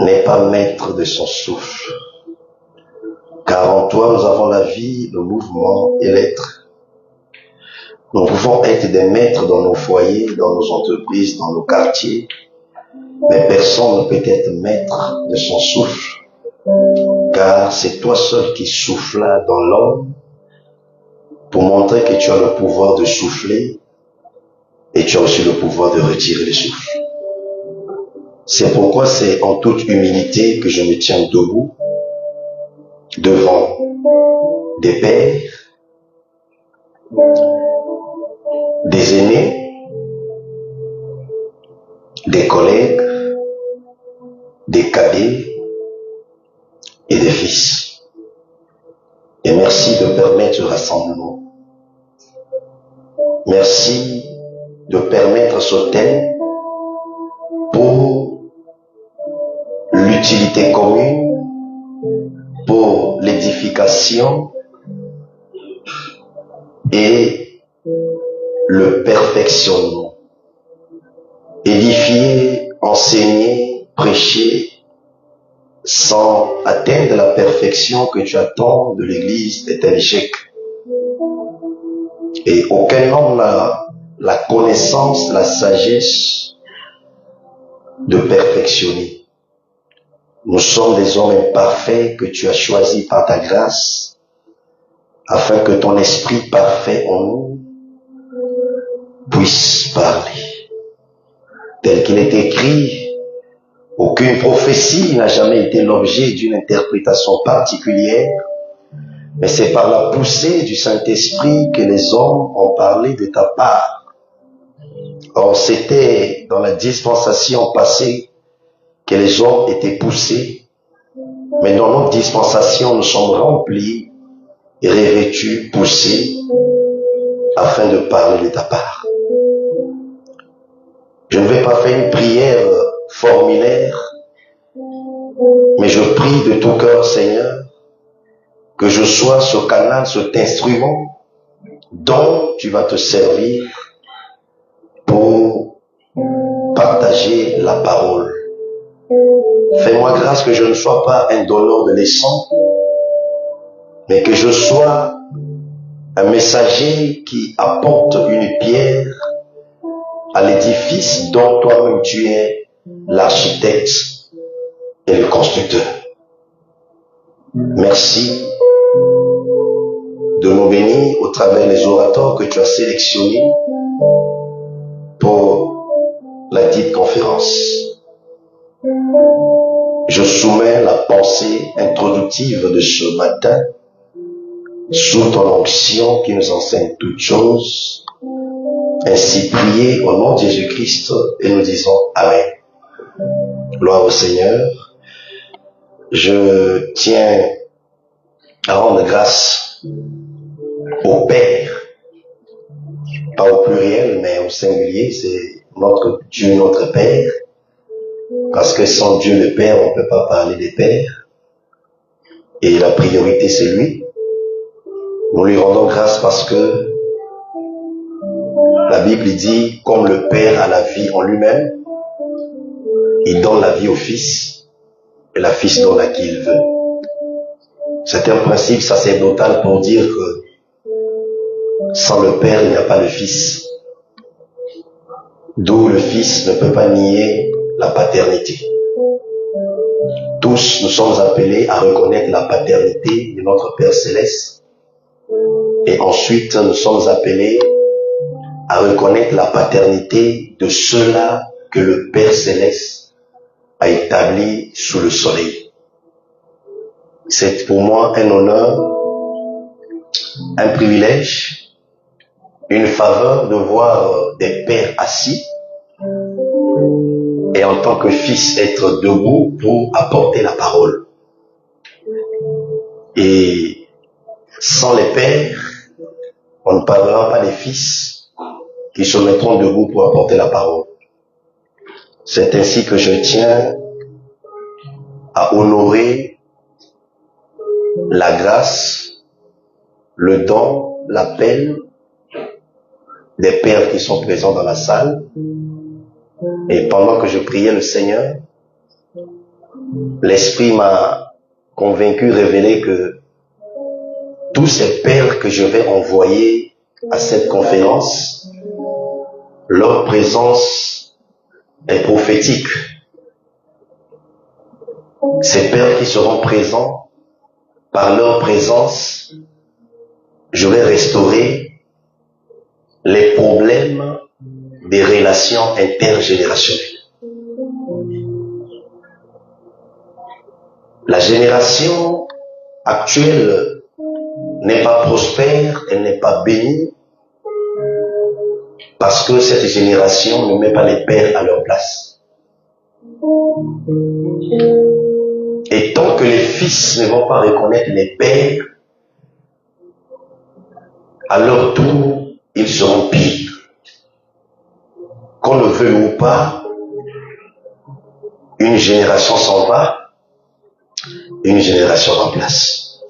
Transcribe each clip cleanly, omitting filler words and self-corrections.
n'est pas maître de son souffle, car en toi nous avons la vie, le mouvement et l'être. Nous pouvons être des maîtres dans nos foyers, dans nos entreprises, dans nos quartiers, mais personne ne peut être maître de son souffle, car c'est toi seul qui soufflas dans l'homme pour montrer que tu as le pouvoir de souffler et tu as aussi le pouvoir de retirer le souffle. C'est pourquoi c'est en toute humilité que je me tiens debout devant des pères, des aînés, des collègues, des cadets et des fils. Et merci de permettre ce rassemblement. Merci de permettre ce thème pour l'utilité commune, pour l'édification et le perfectionnement. Édifier, enseigner, prêcher, sans atteindre la perfection que tu attends de l'Église est un échec. Et aucun homme n'a la connaissance, la sagesse de perfectionner. Nous sommes des hommes imparfaits que tu as choisis par ta grâce, afin que ton esprit parfait en nous puisse parler. Tel qu'il est écrit, aucune prophétie n'a jamais été l'objet d'une interprétation particulière, mais c'est par la poussée du Saint-Esprit que les hommes ont parlé de ta part. Or, c'était dans la dispensation passée que les hommes étaient poussés, mais dans notre dispensation, nous sommes remplis et revêtus, poussés, afin de parler de ta part. Je ne vais pas faire une prière formulaire, mais je prie de tout cœur, Seigneur, que je sois ce canal, cet instrument dont tu vas te servir pour partager la parole. Fais-moi grâce que je ne sois pas un donneur de leçons, mais que je sois un messager qui apporte une pierre à l'édifice dont toi-même tu es l'architecte et le constructeur. Merci de nous bénir au travers des orateurs que tu as sélectionnés pour la dite conférence. Je soumets la pensée introductive de ce matin sous ton onction qui nous enseigne toutes choses. Ainsi prié au nom de Jésus-Christ et nous disons Amen. Gloire au Seigneur. Je tiens à rendre grâce au Père, pas au pluriel mais au singulier, c'est notre Dieu, notre Père, parce que sans Dieu le Père, on ne peut pas parler des pères, et la priorité c'est lui. Nous lui rendons grâce parce que la Bible dit, comme le Père a la vie en lui-même, il donne la vie au Fils, et la Fils donne à qui il veut. C'est un principe sacerdotal pour dire que sans le Père, il n'y a pas le Fils. D'où le Fils ne peut pas nier la paternité. Tous, nous sommes appelés à reconnaître la paternité de notre Père Céleste. Et ensuite, nous sommes appelés à reconnaître la paternité de ceux-là que le Père Céleste a établi sous le soleil. C'est pour moi un honneur, un privilège, une faveur de voir des pères assis et en tant que fils être debout pour apporter la parole. Et sans les pères, on ne parlera pas des fils qui se mettront debout pour apporter la parole. C'est ainsi que je tiens à honorer la grâce, le don, l'appel des pères qui sont présents dans la salle. Et pendant que je priais le Seigneur, l'Esprit m'a convaincu, révélé que tous ces pères que je vais envoyer à cette conférence, leur présence est prophétique. Ces pères qui seront présents, par leur présence, je vais restaurer les problèmes des relations intergénérationnelles. La génération actuelle n'est pas prospère, elle n'est pas bénie, parce que cette génération ne met pas les pères à leur place. Et tant que les fils ne vont pas reconnaître les pères, à leur tour, ils seront pires. Qu'on le veuille ou pas, une génération s'en va, une génération remplace.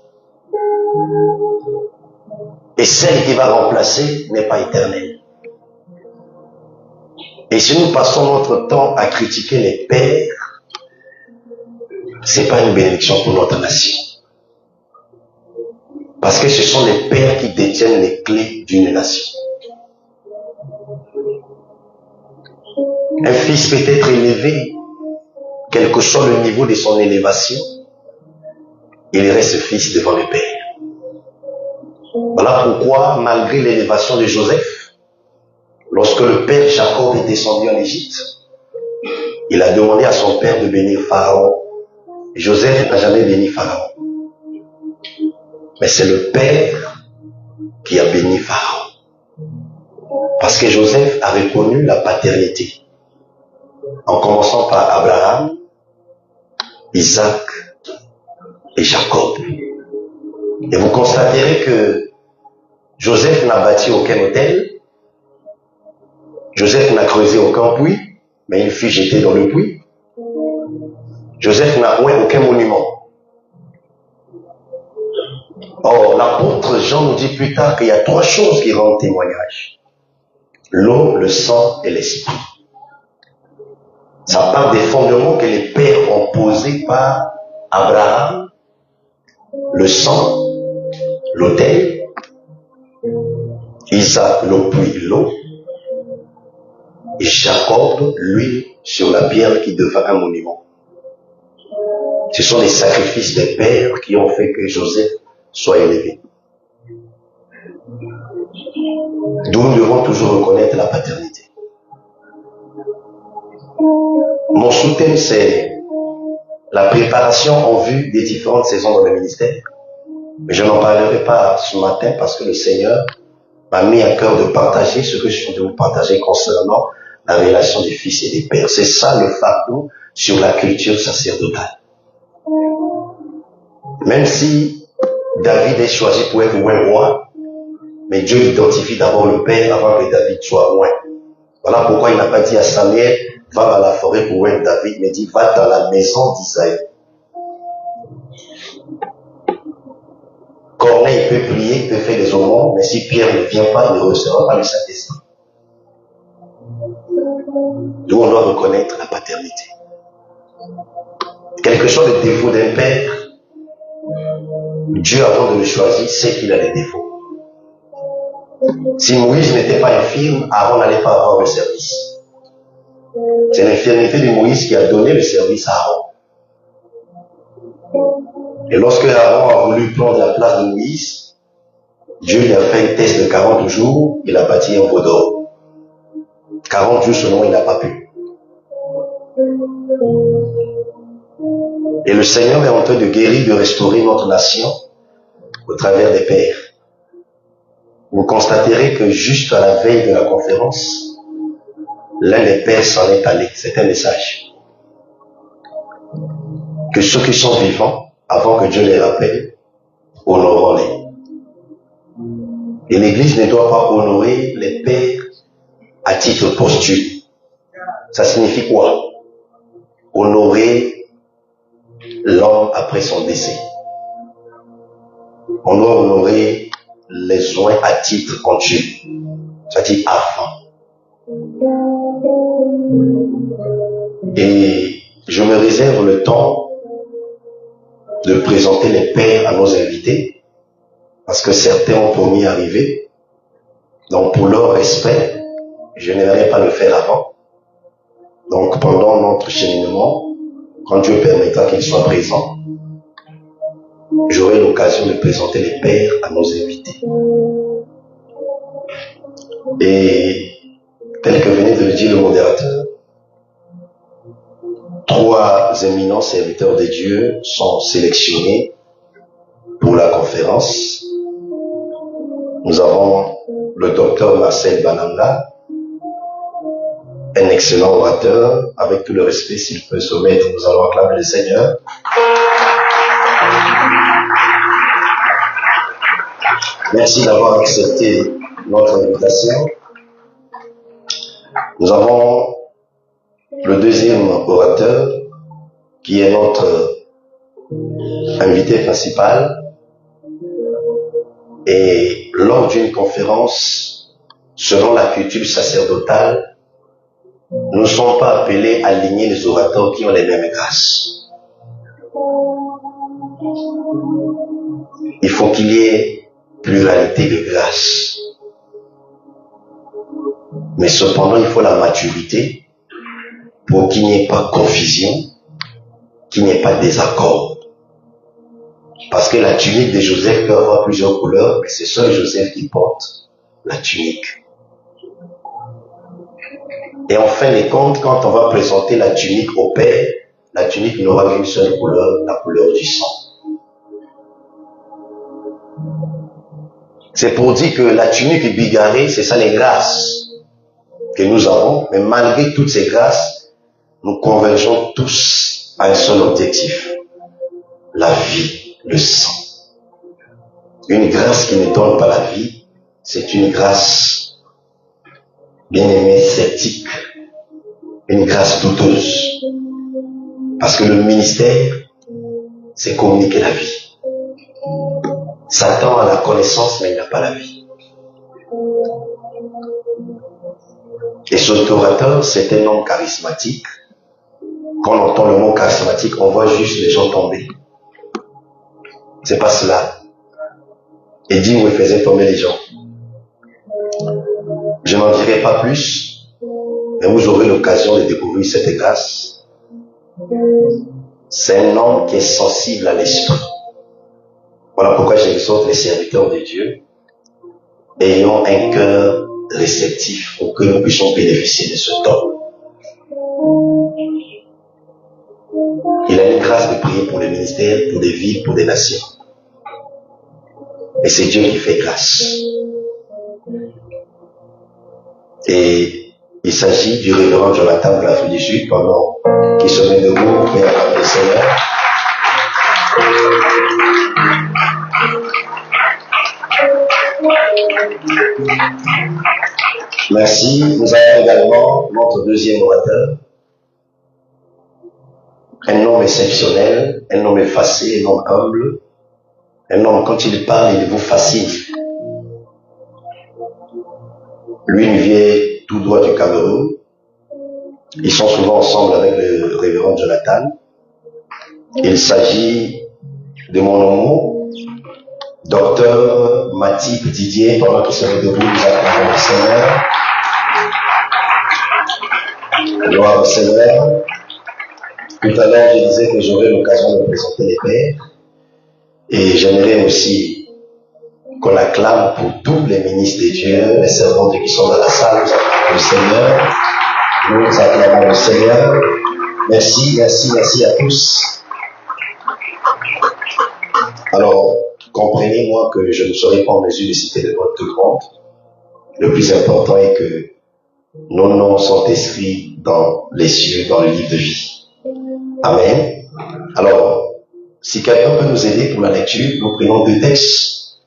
Et celle qui va remplacer n'est pas éternelle. Et si nous passons notre temps à critiquer les pères, c'est pas une bénédiction pour notre nation. Parce que ce sont les pères qui détiennent les clés d'une nation. Un fils peut être élevé, quel que soit le niveau de son élévation, il reste fils devant le père. Voilà pourquoi, malgré l'élévation de Joseph, lorsque le père Jacob est descendu en Égypte, il a demandé à son père de bénir Pharaon. Joseph n'a jamais béni Pharaon. Mais c'est le père qui a béni Pharaon. Parce que Joseph a reconnu la paternité. En commençant par Abraham, Isaac et Jacob. Et vous constaterez que Joseph n'a bâti aucun hôtel, Joseph n'a creusé aucun puits, mais il fut jeté dans le puits. Joseph n'a oint aucun monument. Or, l'apôtre Jean nous dit plus tard qu'il y a trois choses qui rendent témoignage. L'eau, le sang et l'esprit. Ça part des fondements que les pères ont posés par Abraham, le sang, l'autel, Isaac, le puits, l'eau, et Jacob, l'huile sur la pierre qui devint un monument. Ce sont les sacrifices des pères qui ont fait que Joseph soit élevé. D'où nous devons toujours reconnaître la paternité. Mon sous-thème, c'est la préparation en vue des différentes saisons dans le ministère. Mais je n'en parlerai pas ce matin parce que le Seigneur m'a mis à cœur de partager ce que je viens de vous partager concernant la relation des fils et des pères. C'est ça le fardeau sur la culture sacerdotale. Même si David est choisi pour être un roi, mais Dieu identifie d'abord le père avant que David soit roi. Voilà pourquoi il n'a pas dit à Samuel, va dans la forêt pour oindre David, mais dit, va dans la maison d'Isaïe. Corneille peut prier, peut faire des aumônes, mais si Pierre ne vient pas, il ne recevra pas le Saint-Esprit. D'où on doit reconnaître la paternité. Quel que soit le défaut d'un père, Dieu, avant de le choisir, sait qu'il a des défauts. Si Moïse n'était pas infirme, Aaron n'allait pas avoir le service. C'est l'infirmité de Moïse qui a donné le service à Aaron. Et lorsque Aaron a voulu prendre la place de Moïse, Dieu lui a fait un test de 40 jours, il a bâti un veau d'or. 40 jours seulement, il n'a pas pu. Et le Seigneur est en train de guérir, de restaurer notre nation au travers des pères. Vous constaterez que juste à la veille de la conférence, l'un des pères s'en est allé. C'est un message. Que ceux qui sont vivants, avant que Dieu les rappelle, honorons-les. Et l'Église ne doit pas honorer les pères à titre posthume. Ça signifie quoi? Honorer l'homme après son décès. On doit honorer les soins à titre continu. C'est-à-dire avant. Et je me réserve le temps de présenter les pères à nos invités, parce que certains ont promis arriver. Donc pour leur respect, je n'aimerais pas le faire avant. Donc pendant notre cheminement, quand Dieu permettra qu'ils soient présents, j'aurai l'occasion de présenter les pères à nos invités. Et tel que venait de le dire le modérateur, 3 éminents serviteurs de Dieu sont sélectionnés pour la conférence. Nous avons le docteur Marcel Bananga, un excellent orateur. Avec tout le respect, s'il peut se mettre, nous allons acclamer le Seigneur. Merci d'avoir accepté notre invitation. Nous avons le deuxième orateur, qui est notre invité principal. Et lors d'une conférence, selon la culture sacerdotale, nous ne sommes pas appelés à aligner les orateurs qui ont les mêmes grâces. Il faut qu'il y ait pluralité de grâces. Mais cependant, il faut la maturité pour qu'il n'y ait pas confusion, qu'il n'y ait pas désaccord. Parce que la tunique de Joseph peut avoir plusieurs couleurs, mais c'est seul Joseph qui porte la tunique. Et en fin de compte, quand on va présenter la tunique au Père, la tunique n'aura qu'une seule couleur, la couleur du sang. C'est pour dire que la tunique bigarrée, c'est ça les grâces que nous avons, mais malgré toutes ces grâces, nous convergeons tous à un seul objectif, la vie, le sang. Une grâce qui ne donne pas la vie, c'est une grâce, bien aimée, sceptique, une grâce douteuse. Parce que le ministère, c'est communiquer la vie. Satan a la connaissance, mais il n'a pas la vie. Et cet orateur, c'est un homme charismatique. Quand on entend le mot charismatique, on voit juste les gens tomber. C'est pas cela. Et Dim faisait tomber les gens. Je n'en dirai pas plus, mais vous aurez l'occasion de découvrir cette grâce. C'est un homme qui est sensible à l'esprit. Voilà pourquoi j'exhorte les serviteurs de Dieu, ayant un cœur réceptif pour que nous puissions bénéficier de ce temps. Il a une grâce de prier pour le ministère, pour des villes, pour des nations. Et c'est Dieu qui fait grâce. Et il s'agit du révérend Jonathan de l'Afrique du Sud, pendant qu'il se met debout pour acclamer le Seigneur. Merci. Nous avons également notre deuxième orateur. Un homme exceptionnel, un homme effacé, un homme humble. Un homme, quand il parle, il vous fascine. Lui, il vient tout droit du Cameroun. Ils sont souvent ensemble avec le révérend Jonathan. Il s'agit de mon homo, docteur Matip Didier, pendant qu'il se met debout, nous acclamons le Seigneur. Gloire au Seigneur. Tout à l'heure, je disais que j'aurai l'occasion de présenter les pères. Et j'aimerais aussi qu'on acclame pour tous les ministres de Dieu, les servants de Dieu qui sont dans la salle. Nous acclamons le Seigneur. Nous acclamons le Seigneur. Merci, merci, merci à tous. Alors, comprenez-moi que je ne serai pas en mesure de citer le nom de tout le monde. Le plus important est que nos noms sont inscrits dans les cieux, dans le livre de vie. Amen. Alors, si quelqu'un peut nous aider pour la lecture, nous prenons 2 textes.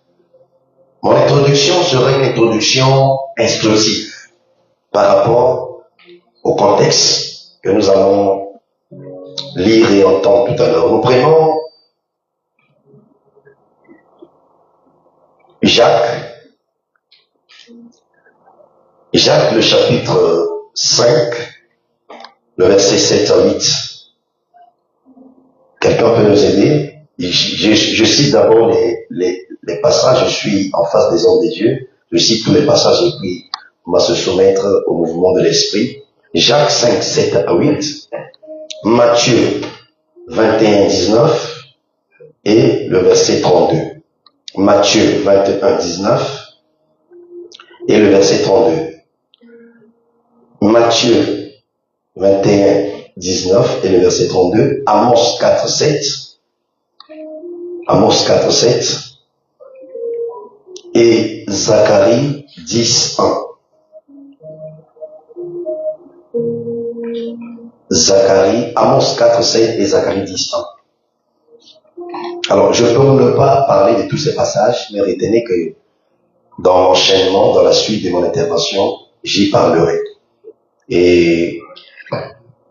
Mon introduction sera une introduction instructive par rapport au contexte que nous allons lire et entendre tout à l'heure. Nous prenons Jacques, le chapitre 5, le verset 7 à 8. Quelqu'un peut nous aider? Je cite d'abord les passages, je suis en face des hommes de Dieu, je cite tous les passages et puis on va se soumettre au mouvement de l'esprit. Jacques 5, 7 à 8, Matthieu 21, 19 et le verset 32. Matthieu 21, 19 et le verset 32. Matthieu 21, 19 et le verset 32. Amos 4, 7. Amos 4, 7. Et Zacharie 10, 1. Zacharie, Amos 4, 7 et Zacharie 10, 1. Alors, je peux ne pas parler de tous ces passages, mais retenez que dans l'enchaînement, dans la suite de mon intervention, j'y parlerai. Et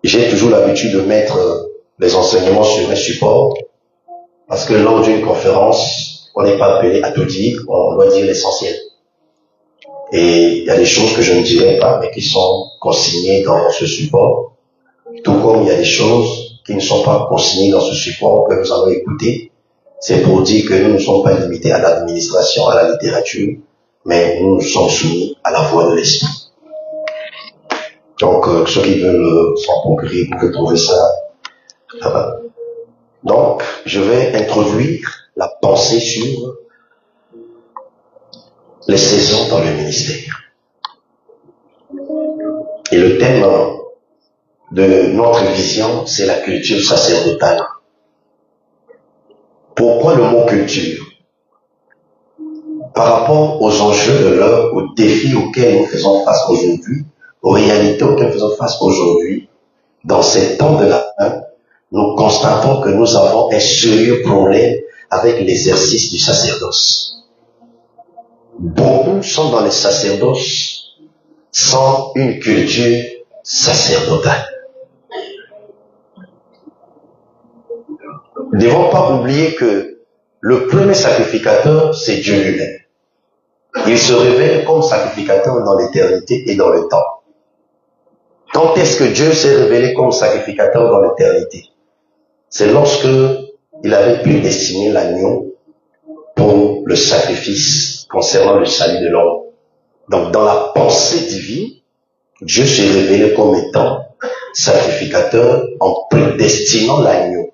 j'ai toujours l'habitude de mettre les enseignements sur un support, parce que lors d'une conférence, on n'est pas appelé à tout dire, on doit dire l'essentiel. Et il y a des choses que je ne dirai pas, mais qui sont consignées dans ce support, tout comme il y a des choses qui ne sont pas consignées dans ce support que nous allons écouter. C'est pour dire que nous ne sommes pas limités à l'administration, à la littérature, mais nous sommes soumis à la voix de l'esprit. Donc, ceux qui veulent s'en procurer, vous pouvez trouver ça là-bas. Donc, je vais introduire la pensée sur les saisons dans le ministère. Et le thème de notre vision, c'est la culture sacerdotale. Pourquoi le mot culture? Par rapport aux enjeux de l'heure, aux défis auxquels nous faisons face aujourd'hui, aux réalités auxquelles nous faisons face aujourd'hui, dans ces temps de la fin, nous constatons que nous avons un sérieux problème avec l'exercice du sacerdoce. Beaucoup sont dans les sacerdoces sans une culture sacerdotale. Nous ne devons pas oublier que le premier sacrificateur, c'est Dieu lui-même. Il se révèle comme sacrificateur dans l'éternité et dans le temps. Quand est-ce que Dieu s'est révélé comme sacrificateur dans l'éternité? C'est lorsque il avait prédestiné l'agneau pour le sacrifice concernant le salut de l'homme. Donc, dans la pensée divine, Dieu s'est révélé comme étant sacrificateur en prédestinant l'agneau.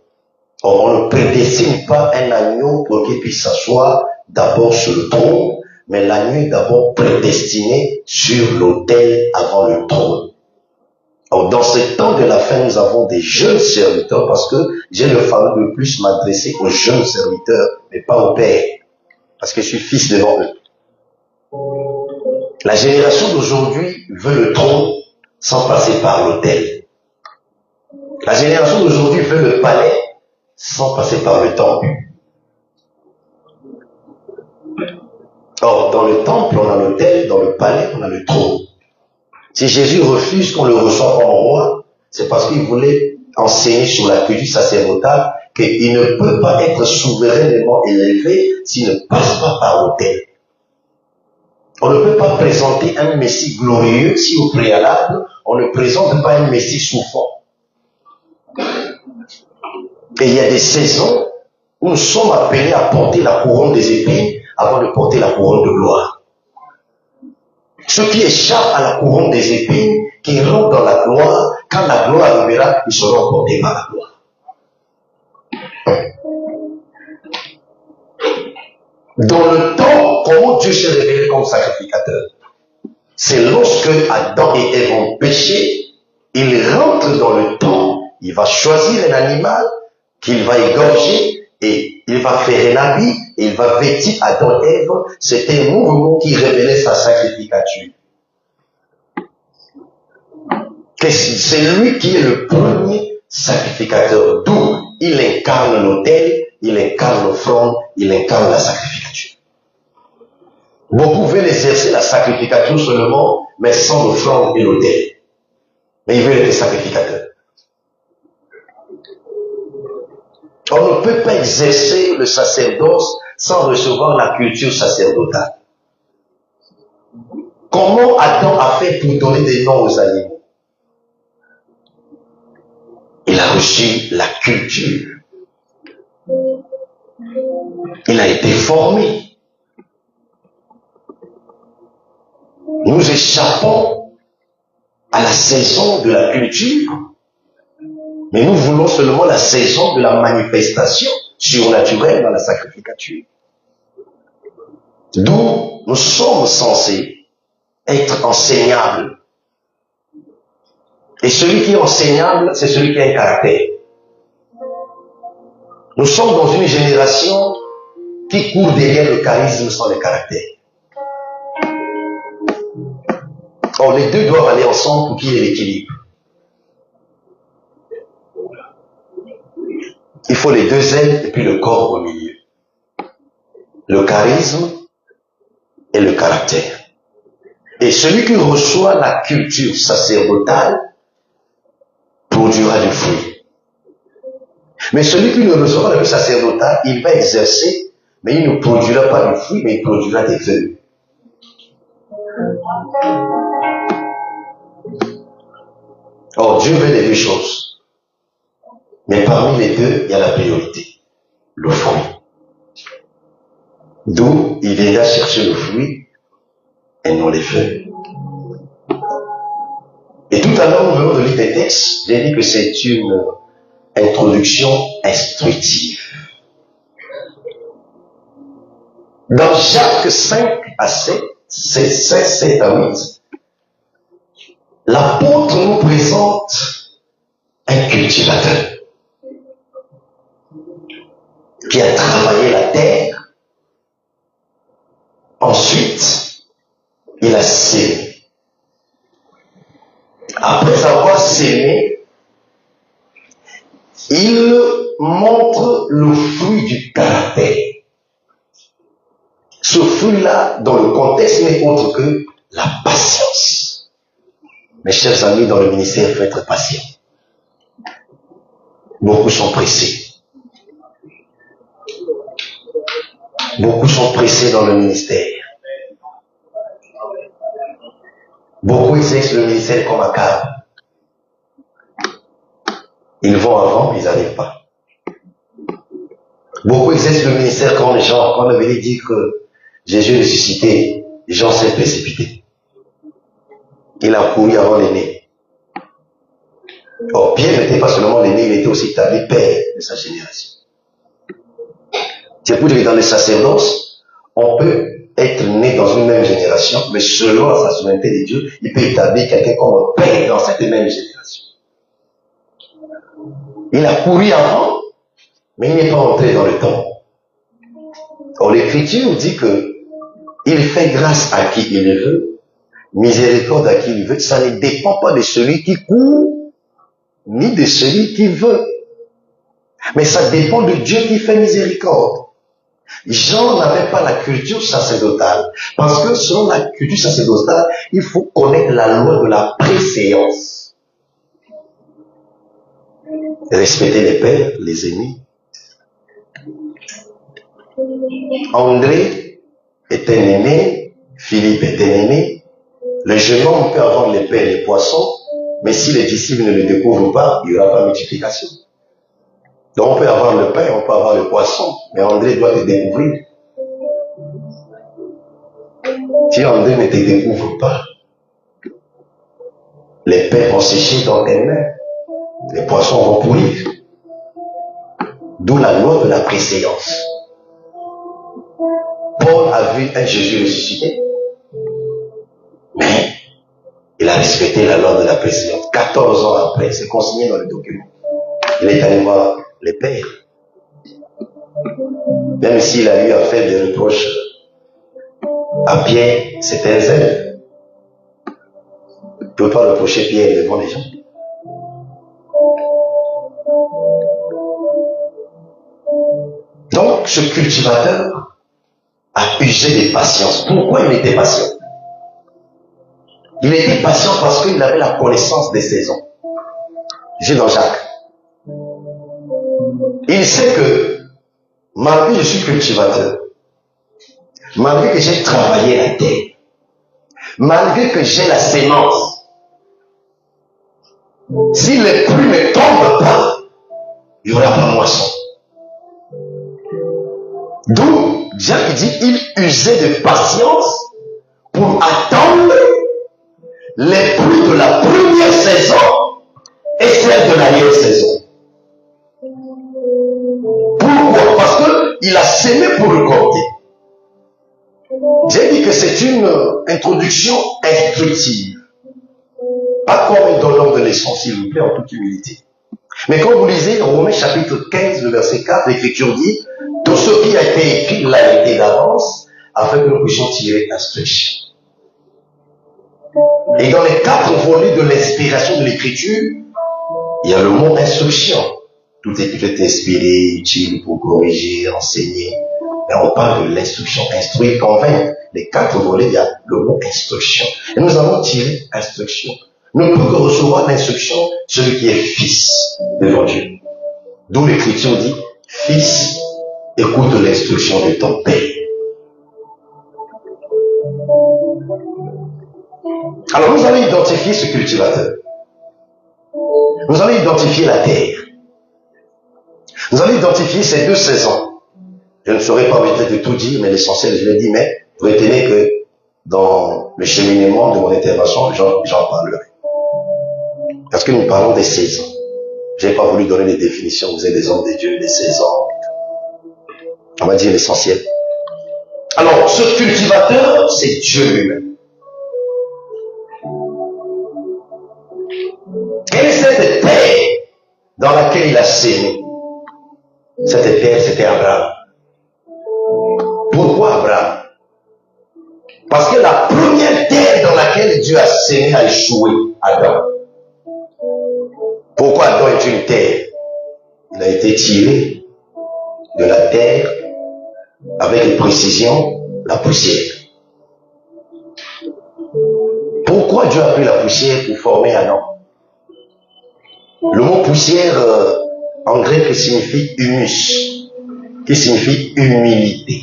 Or, on ne prédestine pas un agneau pour qu'il puisse s'asseoir d'abord sur le trône, mais l'agneau est d'abord prédestiné sur l'autel avant le trône. Alors, dans ce temps de la fin, nous avons des jeunes serviteurs parce que j'ai le fameux de plus m'adresser aux jeunes serviteurs, mais pas aux pères, parce que je suis fils devant eux. La génération d'aujourd'hui veut le trône sans passer par l'autel. La génération d'aujourd'hui veut le palais sans passer par le temple. Or, dans le temple, on a l'autel, dans le palais, on a le trône. Si Jésus refuse qu'on le reçoive comme roi, c'est parce qu'il voulait enseigner sur la culture sacerdotale qu'il ne peut pas être souverainement élevé s'il ne passe pas par l'autel. On ne peut pas présenter un Messie glorieux si au préalable, on ne présente pas un Messie souffrant. Et il y a des saisons où nous sommes appelés à porter la couronne des épines avant de porter la couronne de gloire. Ceux qui échappent à la couronne des épines, qui rentrent dans la gloire, quand la gloire arrivera, ils seront portés par la gloire. Dans le temps, comment Dieu s'est révélé comme sacrificateur? C'est lorsque Adam et Ève ont péché, il rentre dans le temps, il va choisir un animal qu'il va égorger et il va faire un habit et il va vêtir Adam et Ève. C'était un mouvement qui révélait sa sacrificature. C'est lui qui est le premier sacrificateur, d'où il incarne l'autel, il incarne l'offrande, il incarne la sacrificature. Beaucoup veulent exercer la sacrificature seulement, mais sans l'offrande et l'autel. Mais ils veulent être sacrificateurs. On ne peut pas exercer le sacerdoce sans recevoir la culture sacerdotale. Comment Adam a fait pour donner des noms aux animaux? Il a reçu la culture Il a été formé. Nous échappons à la saison de la culture, mais nous voulons seulement la saison de la manifestation surnaturelle dans la sacrificature. D'où nous sommes censés être enseignables. Et celui qui est enseignable, c'est celui qui a un caractère. Nous sommes dans une génération qui court derrière le charisme sans le caractère. Or, les deux doivent aller ensemble pour qu'il y ait l'équilibre. Il faut les deux ailes et puis le corps au milieu. Le charisme et le caractère. Et celui qui reçoit la culture sacerdotale produira du fruit. Mais celui qui ne reçoit pas le sacerdotal, il va exercer, mais il ne produira pas du fruit, mais il produira des œuvres. Or, Dieu veut les deux choses. Mais parmi les deux, il y a la priorité. Le fruit. D'où il viendra chercher le fruit et non les feuilles. Et tout à l'heure, nous venons de lire des textes. J'ai dit que c'est une introduction instructive. Dans Jacques 5 à 7, 7 à 8, l'apôtre nous présente un cultivateur qui a travaillé la terre. Ensuite, il a sémé. Après avoir sémé, il montre le fruit du caractère. Ce fruit-là, dans le contexte, n'est autre que la patience. Mes chers amis, dans le ministère, il faut être patient. Beaucoup sont pressés. Beaucoup sont pressés dans le ministère. Beaucoup exercent le ministère comme un cadre. Ils vont avant, mais ils n'arrivent pas. Beaucoup exercent le ministère comme les gens. Quand on avait dit que Jésus est ressuscité, les gens s'est précipités. Il a couru avant l'aîné. Or, Pierre n'était pas seulement l'aîné, il était aussi établi père de sa génération. C'est pour dire que dans les sacerdoces, on peut être né dans une même génération, mais selon la souveraineté de Dieu, il peut établir quelqu'un comme père dans cette même génération. Il a couru avant, mais il n'est pas entré dans le temps. Or, l'Écriture dit que il fait grâce à qui il veut, miséricorde à qui il veut. Ça ne dépend pas de celui qui court, ni de celui qui veut. Mais ça dépend de Dieu qui fait miséricorde. Jean n'avait pas la culture sacerdotale, parce que selon la culture sacerdotale, il faut connaître la loi de la préséance. Respecter les pères, les aînés. André est un aîné, Philippe est un aîné. Le jeune homme peut avoir les pères et les poissons, mais si les disciples ne le découvrent pas, il n'y aura pas de multiplication. Donc on peut avoir le pain, on peut avoir le poisson, mais André doit te découvrir. Si André ne te découvre pas, les pains vont sécher dans tes mains, les poissons vont pourrir. D'où la loi de la préséance. Paul a vu un Jésus ressuscité, mais il a respecté la loi de la préséance. 14 ans après, c'est consigné dans le document. Il est allé voir les pères. Même s'il a eu à faire des reproches à Pierre, c'était un zèle. On ne peut pas reprocher Pierre devant les gens. Donc, ce cultivateur a usé de patience. Pourquoi il était patient? Il était patient parce qu'il avait la connaissance des saisons. J'ai dans Jacques. Il sait que, malgré que je suis cultivateur, malgré que j'ai travaillé la terre, malgré que j'ai la sémence, si les pluies ne tombent pas, il n'y aura pas moisson. D'où Jacques dit, il usait de patience pour attendre les pluies de la première saison et celles de l'arrière-saison. Pourquoi? Parce qu'il a semé pour récolter. J'ai dit que c'est une introduction instructive. Pas comme un donneur de leçons, s'il vous plaît, en toute humilité. Mais quand vous lisez Romains chapitre 15, le verset 4, l'Écriture dit, tout ce qui a été écrit l'a été d'avance, afin que nous puissions tirer instruction. Et dans les 4 volets de l'inspiration de l'Écriture, il y a le mot instruction. Tout est inspiré, utile pour corriger, enseigner. Mais on parle de l'instruction, instruire, convaincre. Les 4 volets, il y a le mot instruction. Et nous avons tiré instruction. Ne peut que recevoir l'instruction celui qui est fils devant Dieu. D'où l'Écriture dit, fils, écoute l'instruction de ton père. Alors nous allons identifier ce cultivateur. Nous allons identifier la terre. Nous allons identifier ces 2 saisons. Je ne saurais pas peut-être de tout dire, mais l'essentiel, je l'ai dit, mais retenez que dans le cheminement de mon intervention, j'en parlerai. Parce que nous parlons des saisons. Je n'ai pas voulu donner des définitions, vous êtes des hommes de Dieu, des saisons. On va dire l'essentiel. Alors, ce cultivateur, c'est Dieu lui-même. Quelle est cette terre dans laquelle il a sémé? Cette terre, c'était Abraham. Pourquoi Abraham? Parce que la première terre dans laquelle Dieu a sémé a échoué, Adam. Pourquoi Adam est une terre? Il a été tiré de la terre avec précision la poussière. Pourquoi Dieu a pris la poussière pour former Adam? Le mot poussière en grec signifie humus, qui signifie humilité.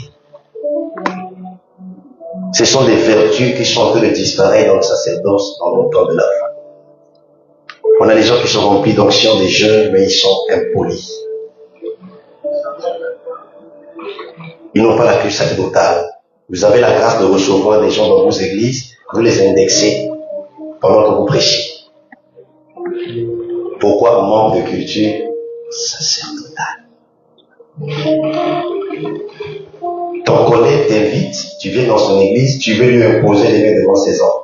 Ce sont des vertus qui sont en train de disparaître dans le sacerdoce, dans le temps de la fin. On a des gens qui sont remplis d'onction, des jeunes, mais ils sont impolis. Ils n'ont pas la queue sacerdotale. Vous avez la grâce de recevoir des gens dans vos églises, vous les indexez pendant que vous prêchez. Pourquoi? Manque de culture sacerdotale. Ton collègue t'invite, tu viens dans son église, tu veux lui imposer les mains devant ses hommes.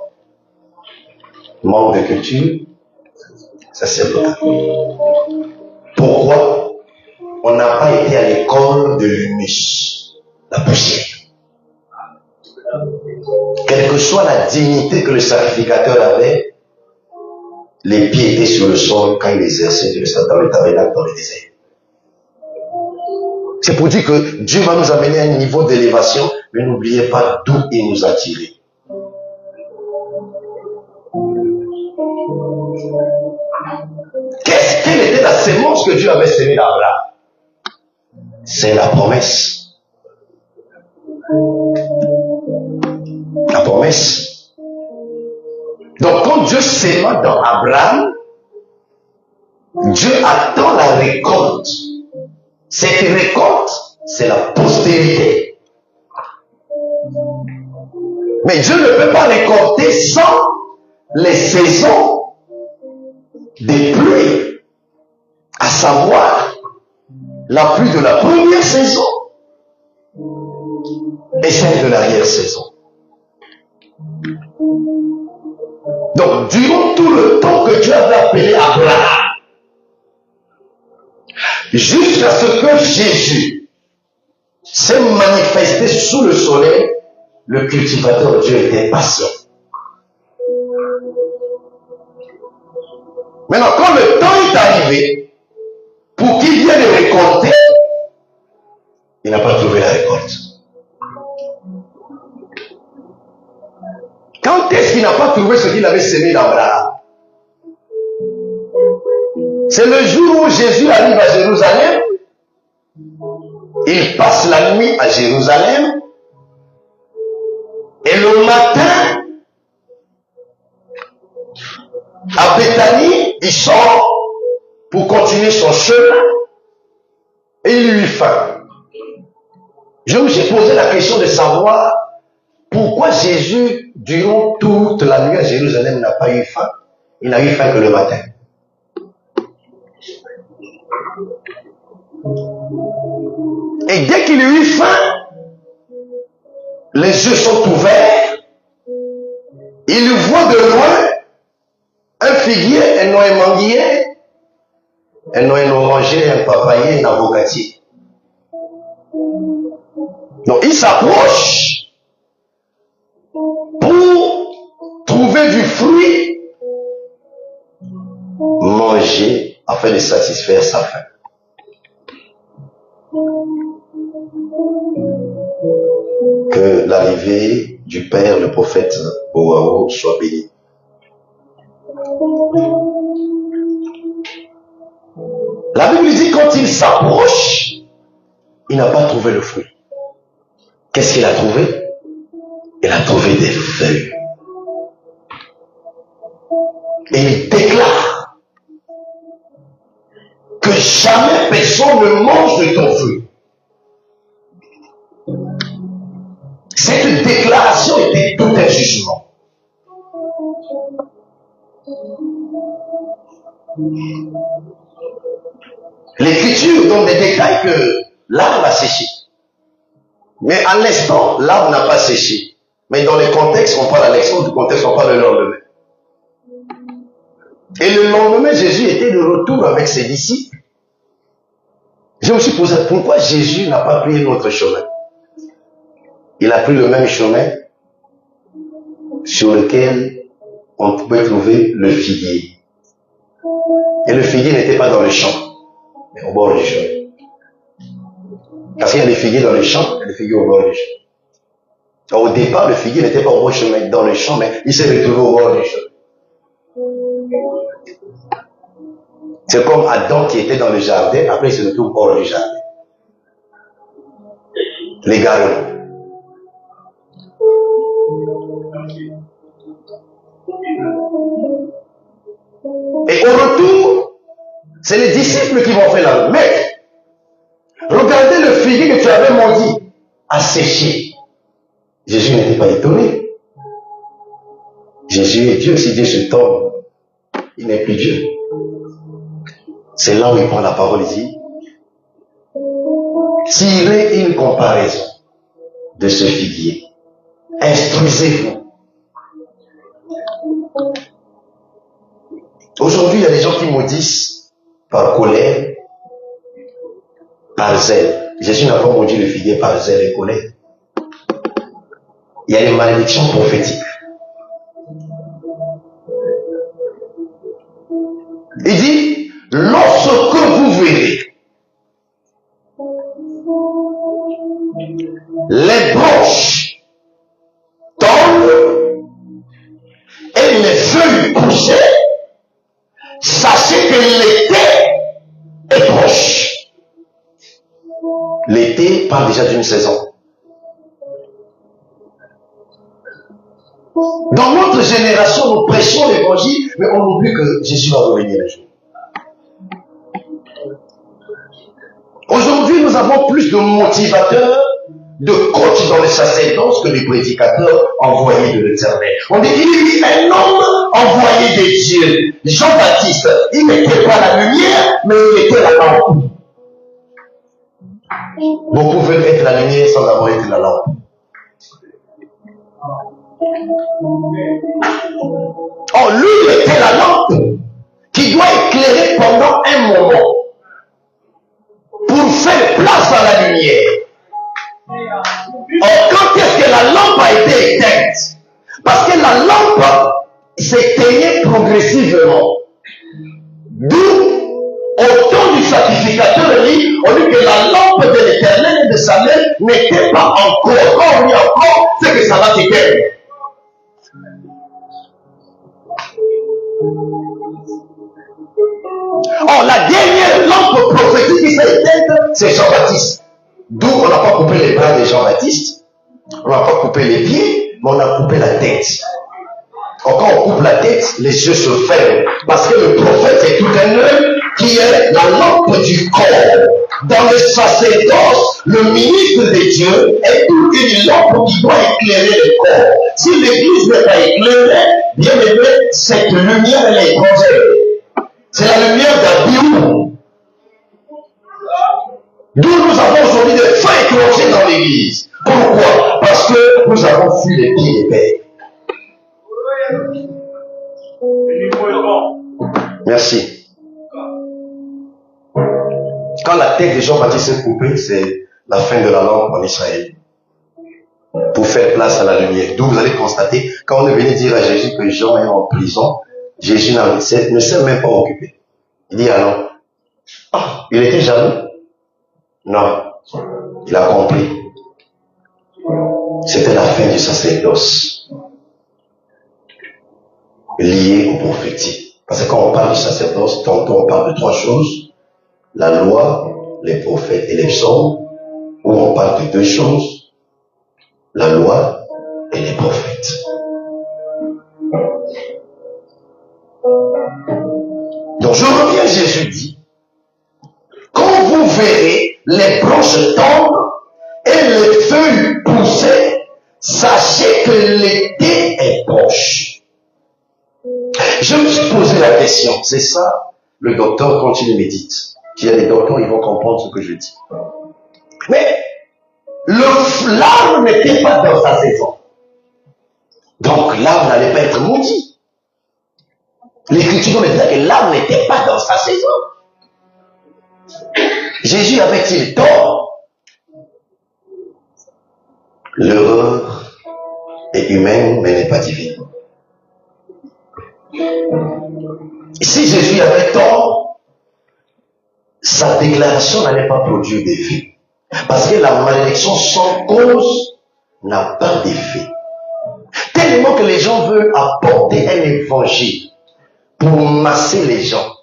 Manque de culture sacerdotale. Pourquoi? On n'a pas été à l'école de l'humus, la poussière. Quelle que soit la dignité que le sacrificateur avait, les pieds étaient sur le sol quand il exerçait dans le tabernacle dans le désert. C'est pour dire que Dieu va nous amener à un niveau d'élévation, mais n'oubliez pas d'où il nous a tirés. Quelle était la sémence que Dieu avait sémée d'Abraham? C'est la promesse. La promesse. Donc quand Dieu séma dans Abraham, Dieu attend la récolte. Cette récolte, c'est la postérité. Mais Dieu ne peut pas récolter sans les saisons des pluies, à savoir la pluie de la première saison et celle de l'arrière-saison. Donc, durant tout le temps que Dieu avait appelé Abraham, jusqu'à ce que Jésus s'est manifesté sous le soleil, le cultivateur Dieu était patient. Maintenant, quand le temps est arrivé, pour qu'il vienne récolter, il n'a pas trouvé la récolte. Quand est-ce qu'il n'a pas trouvé ce qu'il avait semé d'Abraham? C'est le jour où Jésus arrive à Jérusalem. Il passe la nuit à Jérusalem. Et le matin, à Béthanie, il sort pour continuer son chemin. Et il eut faim. Je me suis posé la question de savoir pourquoi Jésus, durant toute la nuit à Jérusalem, n'a pas eu faim. Il n'a eu faim que le matin. Et dès qu'il a eu faim, les yeux sont ouverts. Il voit de loin un figuier, un noyer-manguier, un noyer-oranger, un papayer, un avocatier. Donc il s'approche pour trouver du fruit, manger afin de satisfaire sa faim. Que l'arrivée du Père, le prophète Boao, soit bénie. La Bible dit quand il s'approche, il n'a pas trouvé le fruit. Qu'est-ce qu'il a trouvé? Il a trouvé des feuilles. Et il déclare que jamais personne ne mange de ton fruit. Cette déclaration était tout un jugement. L'Écriture donne des détails que l'arbre a séché. Mais à l'instant, l'arbre n'a pas séché. Mais dans le contexte, on parle à l'exemple du contexte, on parle le lendemain. Et le lendemain, Jésus était de retour avec ses disciples. Je me suis posé pourquoi Jésus n'a pas pris notre chemin. Il a pris le même chemin sur lequel on pouvait trouver le figuier. Et le figuier n'était pas dans le champ, mais au bord du chemin. Parce qu'il y a des figuiers dans le champ, il y a des figuiers au bord du chemin. Alors, au départ, le figuier n'était pas au bord du chemin, dans le champ, mais il s'est retrouvé au bord du chemin. C'est comme Adam qui était dans le jardin, après il se retrouve au bord du jardin. Les garons. Et au retour, c'est les disciples qui vont faire la maître. Regardez le figuier que tu avais maudit à sécher. Jésus n'était pas étonné. Jésus est Dieu. Si Dieu se tombe, il n'est plus Dieu. C'est là où il prend la parole et dit, tirez une comparaison de ce figuier. Instruisez-vous. Aujourd'hui, il y a des gens qui maudissent par colère, par zèle. Jésus n'a pas maudit le figuier par zèle et colère. Il y a des malédictions prophétiques. Il dit, lorsque vous verrez les branches tombent et les feuilles poussées, sachez que l'été est proche. L'été parle déjà d'une saison. Dans notre génération, nous prêchons l'évangile, mais on oublie que Jésus va revenir un jour. Aujourd'hui, nous avons plus de motivateurs, de coachs dans les sacerdoces que de prédicateurs envoyés de l'Éternel. On dit qu'il y a un homme envoyé de Dieu. Jean-Baptiste, il n'était pas la lumière, mais il était la lampe. Beaucoup veulent être la lumière sans avoir été la lampe. Oh, lui, il était la lampe qui doit éclairer pendant un moment pour faire place à la lumière. Or, quand est-ce que la lampe a été éteinte? Parce que la lampe s'éteignait progressivement. D'où, au temps du sacrificateur, on dit que la lampe de l'Éternel et de sa main n'était pas encore. Quand on dit encore, c'est que ça va s'éteindre. Or, la dernière lampe prophétique qui s'est éteinte, c'est Jean-Baptiste. D'où on n'a pas coupé les bras de Jean-Baptiste, on n'a pas coupé les pieds, mais on a coupé la tête. Or, quand on coupe la tête, les yeux se ferment. Parce que le prophète est tout un œil qui est la lampe du corps. dans le sacerdoce, le ministre de Dieu est une lampe qui doit éclairer le corps. Si l'église n'est pas éclairée, bien aimé, cette lumière, elle est étrangère. C'est la lumière d'Abiou. D'où nous avons aujourd'hui des feux écrasés dans l'église. Pourquoi? Parce que nous avons fui les pieds des pères. Merci. Quand la tête de Jean-Baptiste est coupée, c'est la fin de la lampe en Israël. Pour faire place à la lumière. D'où vous allez constater, quand on est venu dire à Jésus que Jean est en prison, Jésus ne s'est même pas occupé. Il dit alors, il était jaloux? Non. Il a compris. C'était la fin du sacerdoce. Lié au prophétique. Parce que quand on parle du sacerdoce, tantôt on parle de trois choses. La loi, les prophètes et les psaumes. Où on parle de deux choses. La loi et les prophètes. Donc je reviens, Jésus dit, quand vous verrez les branches tendre et les feuilles pousser, sachez que l'été est proche. Je me suis posé la question, c'est ça le docteur quand il médite. Il y a des docteurs, ils vont comprendre ce que je dis. Mais l'arbre n'était pas dans sa saison. Donc l'arbre n'allait pas être maudit. L'Écriture nous dit que l'arbre n'était pas dans sa saison. Jésus avait-il tort? L'erreur est humaine, mais n'est pas divine. Si Jésus avait tort, sa déclaration n'allait pas produire d'effet. Parce que la malédiction sans cause n'a pas d'effet. Tellement que les gens veulent apporter un évangile pour masser les gens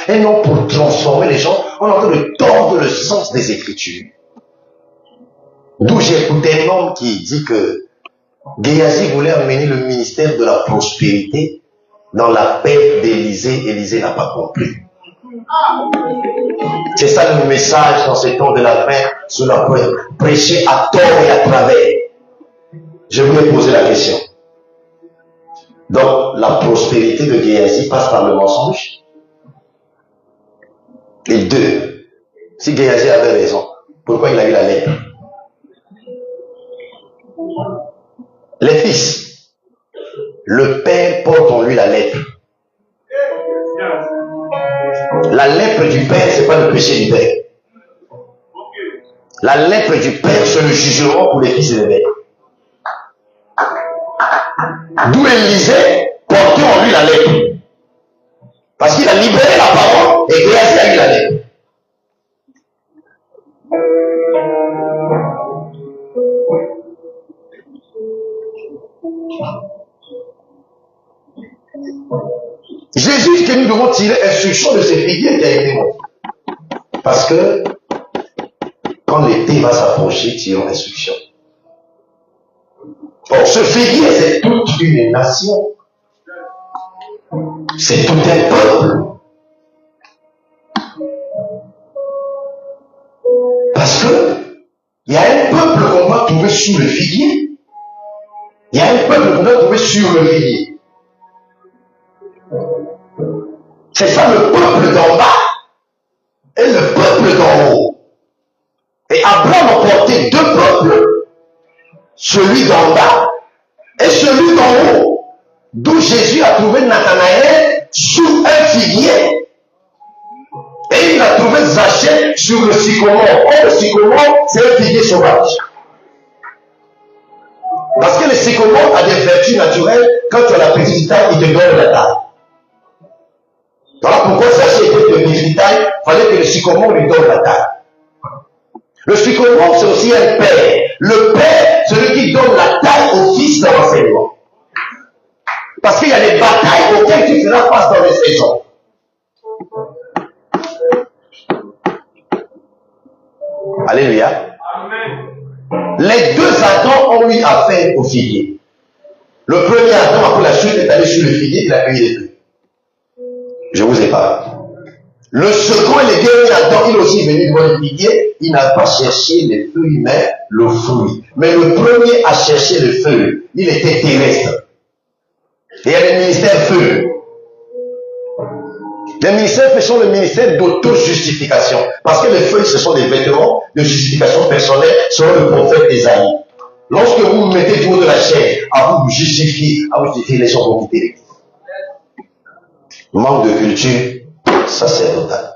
et non pour transformer les gens. On est en train de tordre le sens des Écritures. D'où j'ai écouté un homme qui dit que Géasi voulait amener le ministère de la prospérité dans la paix d'Élysée. Élysée n'a pas compris. C'est ça le message dans ce temps de la fin sur la paix. Prêcher à tort et à travers. Je voulais poser la question. Donc, la prospérité de Géasi passe par le mensonge. Et deux, si Géasi avait raison, pourquoi il a eu la lèpre? Les fils, le père porte en lui la lèpre. La lèpre du père, c'est pas le péché du père. La lèpre du père, c'est le jugement pour les fils et les mères. D'où Élisée portait en lui la lèpre. Parce qu'il a libéré la parole et Géasi a eu la lèpre. Jésus dit que nous devons tirer instruction de ces figuiers qui a été montré. Parce que quand l'été va s'approcher, tirons instruction. Or, ce figuier, c'est toute une nation. C'est tout un peuple. Parce que il y a un peuple qu'on va trouver sous le figuier. Il y a un peuple qu'on va trouver sur le figuier. C'est ça le peuple d'en bas et le peuple d'en haut. Et Abraham a porté deux peuples, celui d'en bas et celui d'en haut. D'où Jésus a trouvé Nathanaël sous un figuier. Et il a trouvé Zachée sur le sycomore. Or, le sycomore, c'est un figuier sauvage. Parce que le sycomore a des vertus naturelles. Quand tu as la petite taille, il te donne la taille. Voilà pourquoi Zachée était de petite taille, il fallait que le sycomore lui donne la taille. Le sycomore, c'est aussi un père. Le père, celui qui donne la taille au fils de l'enseignement. Parce qu'il y a des batailles auxquelles tu feras face dans les saisons. Alléluia. Amen. Les deux Adams ont eu affaire au figuier. Le premier Adam, après la chute, est allé sur le figuier, il a cueilli les feuilles. Je vous épargne. Le second et le dernier Adam, il est aussi venu devant le figuier, il n'a pas cherché les feuilles, mais le fruit. Mais le premier a cherché le feu. Il était terrestre. Et il y a le ministère feu. Les ministères feu sont le ministère d'auto-justification. Parce que les feuilles, ce sont des vêtements de justification personnelle selon le prophète Ésaïe. Lorsque vous vous mettez du haut de la chair, à vous justifier, les gens vont quitter l'église. Manque de culture sacerdotale.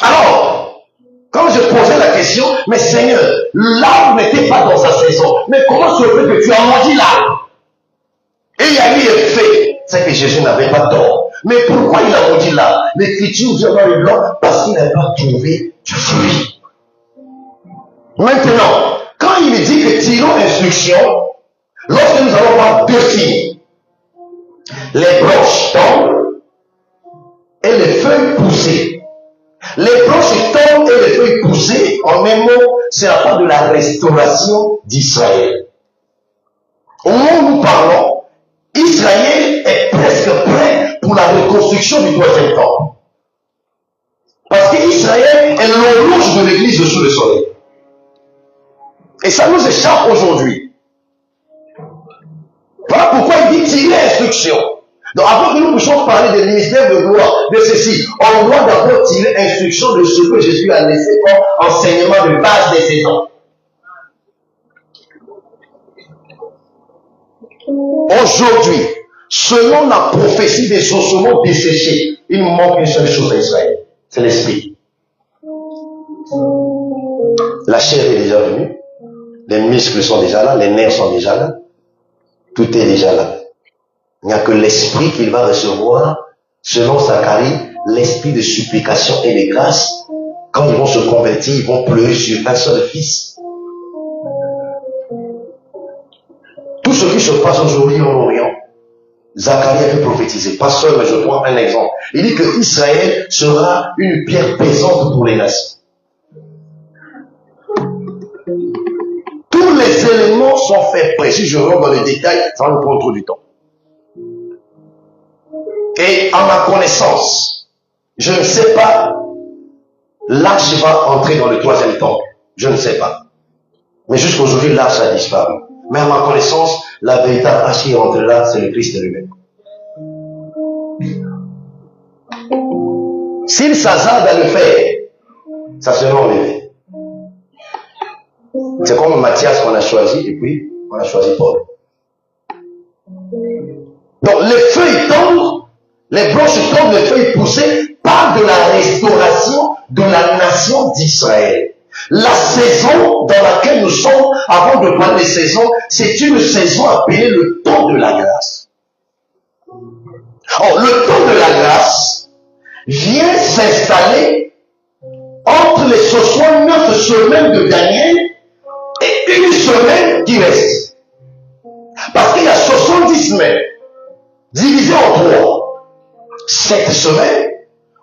Alors, quand je posais la question, mais Seigneur, l'arbre n'était pas dans sa saison. Mais comment se fait que tu as mangé l'arbre? Et il y a eu un fait, c'est que Jésus n'avait pas tort. Mais pourquoi il a mangé l'arbre? L'Écriture vient dans le blanc parce qu'il n'a pas trouvé du fruit. Maintenant, quand il dit que tirons instruction, lorsque nous allons voir deux signes, les branches tombent et les feuilles poussées. Les branches tombent et les feuilles poussées, en même mot, c'est la part de la restauration d'Israël. Au moment où nous parlons, Israël est presque prêt pour la reconstruction du troisième temple. Parce qu'Israël est l'horloge de l'église sous le soleil. Et ça nous échappe aujourd'hui. Voilà pourquoi il dit tirer instruction. Donc avant que nous puissions parler des ministères de gloire, de ceci, on doit d'abord tirer instruction de ce que Jésus a laissé comme enseignement de base des saisons. Aujourd'hui, selon la prophétie des ossements desséchés, il manque une seule chose à Israël, c'est l'esprit. La chair est déjà venue, les muscles sont déjà là, les nerfs sont déjà là, tout est déjà là. Il n'y a que l'esprit qu'il va recevoir, selon Zacharie, l'esprit de supplication et de grâce. Quand ils vont se convertir, ils vont pleurer sur un seul fils. Tout ce qui se passe aujourd'hui en Orient, Zacharie a pu prophétiser. Pas seul, mais je prends un exemple. Il dit que Israël sera une pierre pesante pour les nations. Tous les éléments sont faits prêts. Si je rentre dans les détails, ça va nous prendre trop du temps. Et à ma connaissance, je ne sais pas, l'arche va entrer dans le troisième temple. Je ne sais pas. Mais jusqu'aujourd'hui, l'arche a disparu. Mais à ma connaissance, la véritable arche qui rentre là, c'est le Christ lui-même. S'il s'hasarde à le faire, ça sera enlevé. C'est comme Matthias qu'on a choisi, et puis on a choisi Paul. Donc les feuilles tombent, les branches tombent, les feuilles poussées, parlent de la restauration de la nation d'Israël. La saison dans laquelle nous sommes, avant de parler des saisons, c'est une saison appelée le temps de la grâce. Or, le temps de la grâce vient s'installer entre les 69 semaines de Daniel et une semaine qui reste. Parce qu'il y a 70 semaines divisées en 3. 7 semaines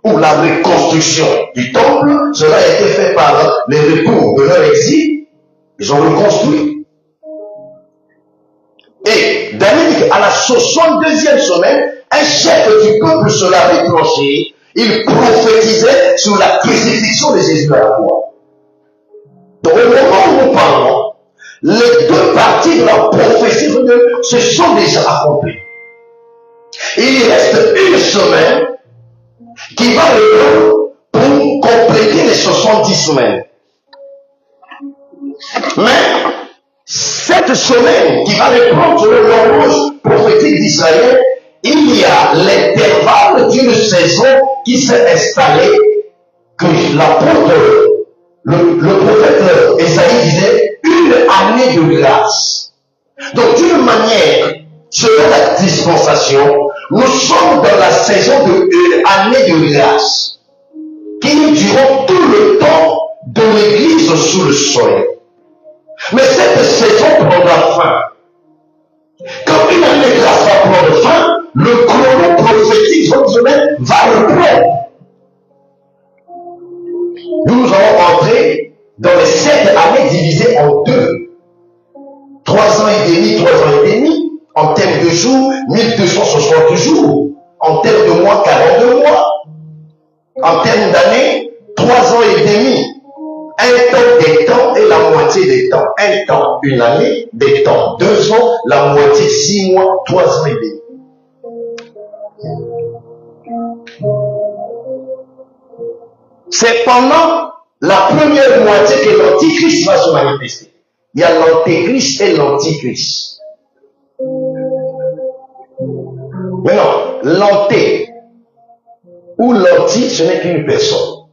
où la reconstruction du temple, cela a été fait par les retours de leur exil. Ils ont reconstruit. Et Daniel dit qu'à la 62e semaine, un chef du peuple sera réclenché. Il prophétisait sur la crucifixion de Jésus à la croix. Donc au moment où nous parlons, les deux parties de la prophétie se sont déjà accomplies. Il reste une semaine qui va reprendre pour compléter les 70 semaines. Mais cette semaine qui va reprendre sur l'horloge prophétique d'Israël, il y a l'intervalle d'une saison qui s'est installée, que l'apôtre, le prophète Ésaïe disait, une année de grâce. Donc d'une manière, selon la dispensation, nous sommes dans la saison de une année de grâce qui nous durera tout le temps de l'église sous le soleil. Mais cette saison prendra fin. Quand une année de grâce va prendre fin, le chrono prophétique va reprendre. Nous allons entrer dans les 7 années divisées en 2. 3 ans et demi, 3 ans et demi, en termes de jours, 1260 jours. En termes de mois, 42 mois. En termes d'années, 3 ans et demi. Un temps des temps et la moitié des temps. Un temps, une année, des temps. 2 ans, la moitié, 6 mois, 3 ans et demi. C'est pendant la première moitié que l'antichrist va se manifester. Il y a l'antéchrist et l'antichrist. Mais non, l'anté ou l'anti, ce n'est qu'une personne.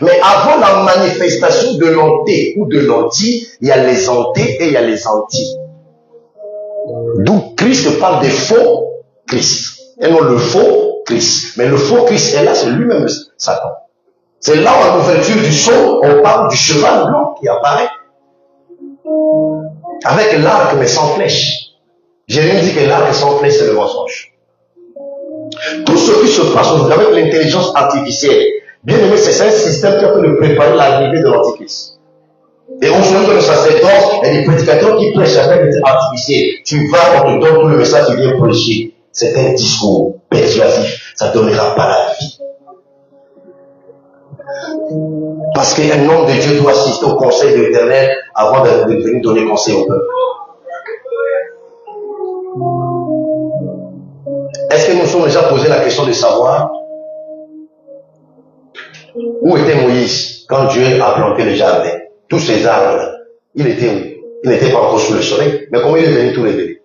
Mais avant la manifestation de l'anté ou de l'anti, il y a les antés et il y a les anti. D'où Christ parle des faux Christ. Et non le faux Christ. Mais le faux Christ est là, c'est lui-même Satan. C'est là, en ouverture du psaume, on parle du cheval blanc qui apparaît. Avec l'arc, mais sans flèche. Jérémie dit que l'arc sans flèche, c'est le mensonge. Tout ce qui se passe avec l'intelligence artificielle, bien aimé, c'est un système qui a pu préparer l'arrivée de l'antichrist. Et aujourd'hui, le sacerdoce et les prédicateurs qui prêchent avec l'intelligence artificielle, tu vas, on te donne tout le message qui vient prêcher. C'est un discours persuasif, ça ne donnera pas la vie. Parce qu'un homme de Dieu doit assister au conseil de l'Éternel avant de venir donner conseil au peuple. Est-ce que nous nous sommes déjà posé la question de savoir où était Moïse quand Dieu a planté le jardin? Tous ces arbres, il était où? Il n'était pas encore sous le soleil, mais comment il est venu tout révéler?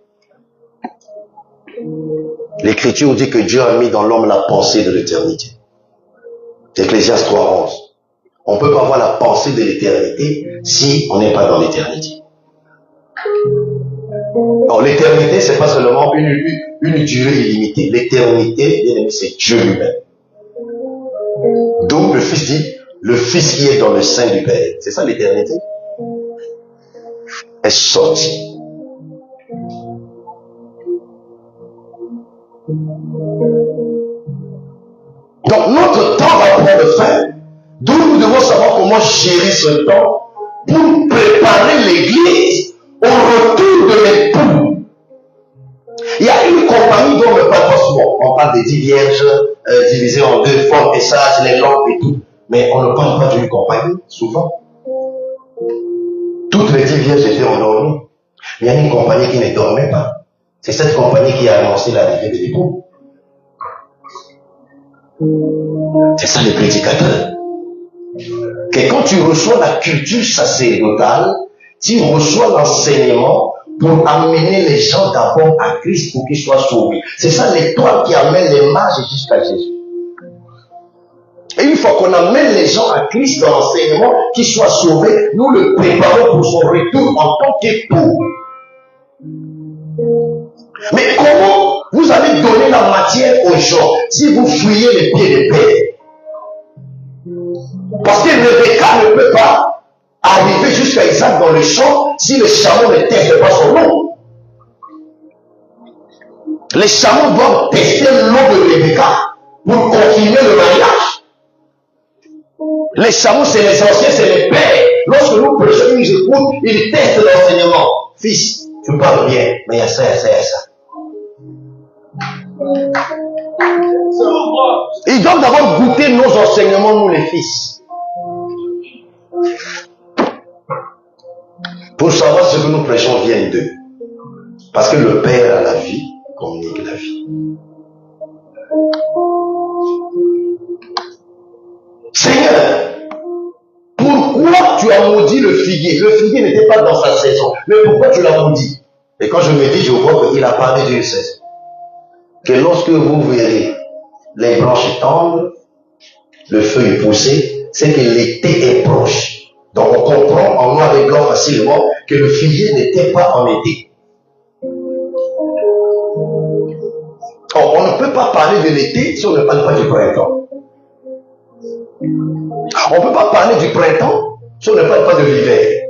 L'Écriture dit que Dieu a mis dans l'homme la pensée de l'éternité. Ecclésiaste 3:11. On ne peut pas avoir la pensée de l'éternité si on n'est pas dans l'éternité. Alors l'éternité, c'est pas seulement une durée illimitée. L'éternité, bien aimé, c'est Dieu lui-même. Donc le Fils dit, le Fils qui est dans le sein du Père. C'est ça l'éternité. Est sorti. Donc notre temps va prendre fin. Donc nous devons savoir comment gérer ce temps pour préparer l'Église au retour de l'époux. Il y a une compagnie dont on ne parle pas souvent. On parle des 10 vierges divisées en 2, formes et sages, les lampes et tout. Mais on ne parle pas d'une compagnie, souvent. Toutes les 10 vierges étaient endormies. Il y a une compagnie qui ne dormait pas. C'est cette compagnie qui a annoncé l'arrivée de l'époux. C'est ça les prédicateurs. Que quand tu reçois la culture sacerdotale, tu reçois l'enseignement pour amener les gens d'abord à Christ pour qu'ils soient sauvés. C'est ça l'étoile qui amène les mages jusqu'à Jésus. Et une fois qu'on amène les gens à Christ dans l'enseignement, qu'ils soient sauvés, nous le préparons pour son retour en tant qu'époux. Mais comment vous allez donner la matière aux gens si vous fuyez les pieds des pères? Parce que Rebecca ne peut pas arriver jusqu'à Isaac dans le champ si le chameau ne teste pas son eau. Les chameaux doivent tester l'eau de Rebecca pour confirmer le mariage. Les chameaux, c'est les anciens, c'est les pères. Lorsque nous prêchons, ils écoutent, ils testent l'enseignement. Fils, tu parles bien, mais il y a ça, il y a ça, il y a ça. Ils doivent d'abord goûter nos enseignements, nous les fils. Pour savoir ce que nous prêchons vient d'eux. Parce que le Père a la vie, communique la vie. Seigneur, pourquoi tu as maudit le figuier? Le figuier n'était pas dans sa saison. Mais pourquoi tu l'as maudit? Et quand je me dis, je vois qu'il a parlé d'une saison. Que lorsque vous verrez les branches tendres, le feu est poussé, c'est que l'été est proche. Donc on comprend en noir et blanc facilement que le figuier n'était pas en été. Or, on ne peut pas parler de l'été si on ne parle pas du printemps. On ne peut pas parler du printemps si on ne parle pas de l'hiver.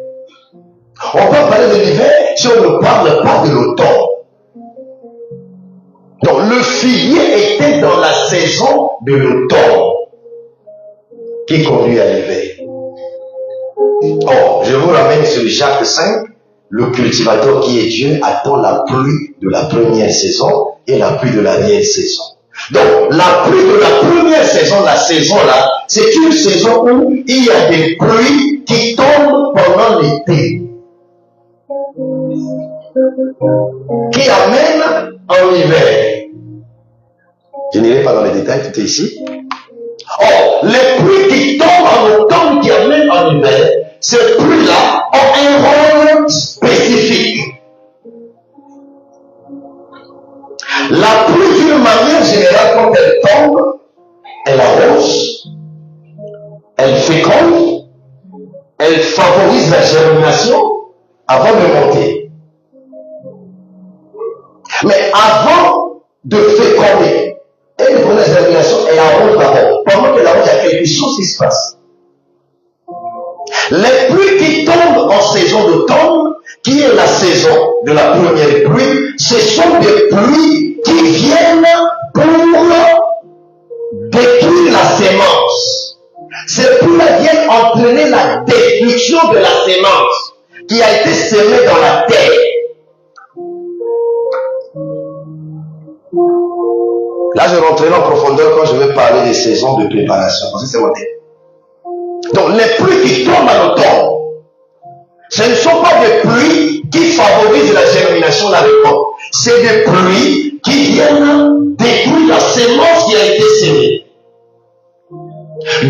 On peut parler de l'hiver si on ne parle pas de l'automne. Donc le figuier était dans la saison de l'automne qui conduit à l'hiver. Or, je vous ramène sur Jacques 5, le cultivateur qui est Dieu attend la pluie de la première saison et la pluie de la vieille saison. Donc, la pluie de la première saison, la saison là, c'est une saison où il y a des pluies qui tombent pendant l'été, qui amènent en hiver. Je n'irai pas dans les détails, tout est ici. Or, les pluies qui tombent en automne, qui amènent en hiver, ces pluies-là ont un rôle spécifique. La pluie, d'une manière générale, quand elle tombe, elle arrose, elle féconde, elle favorise la germination avant de monter. Mais avant de féconder, elle fait la germination, elle arrose d'abord. Pendant qu'elle arrose, il y a quelque chose qui se passe. Les pluies qui tombent en saison d'automne, qui est la saison de la première pluie, ce sont des pluies qui viennent pour détruire la sémence. Ces pluies-là viennent entraîner la destruction de la sémence qui a été semée dans la terre. Là, je rentrerai en profondeur quand je vais parler des saisons de préparation, parce que c'est mon thème. Donc, les pluies qui tombent en automne, ce ne sont pas des pluies qui favorisent la germination de la récolte. C'est des pluies qui viennent détruire la sémence qui a été semée.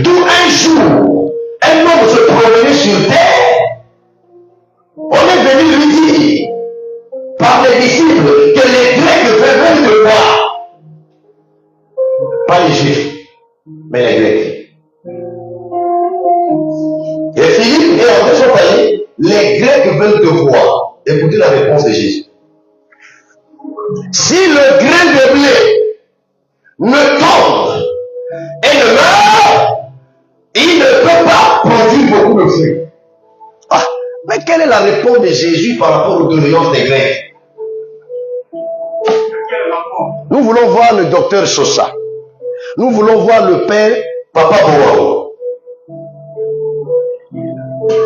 D'où un jour, un homme se promenait sur terre, on est venu lui dire, par les disciples, que les Grecs veulent de boire. Pas les Juifs, mais les Grecs. Et Philippe et André sont allés, les Grecs veulent te voir. Écoutez la réponse de Jésus. Si le grain de blé ne tombe et ne meurt, il ne peut pas produire beaucoup de fruits. Ah, mais quelle est la réponse de Jésus par rapport aux doléances des Grecs? Nous voulons voir le docteur Sosa. Nous voulons voir le père Papa Boao.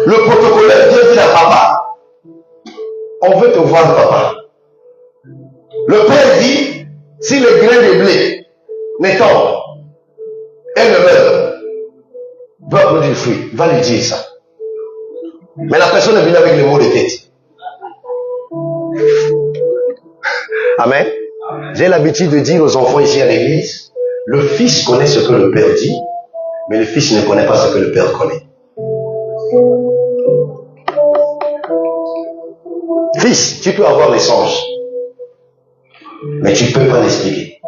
Le protocolaire dit à papa, on veut te voir papa. Le père dit, si le grain de blé ne tombe et ne meurt, va produire du fruit. Va lui dire ça. Mais la personne est venue avec les mots de tête. Amen. J'ai l'habitude de dire aux enfants ici à l'église, le fils connaît ce que le père dit, mais le fils ne connaît pas ce que le père connaît. Fils, tu peux avoir les songes, mais tu ne peux pas l'expliquer.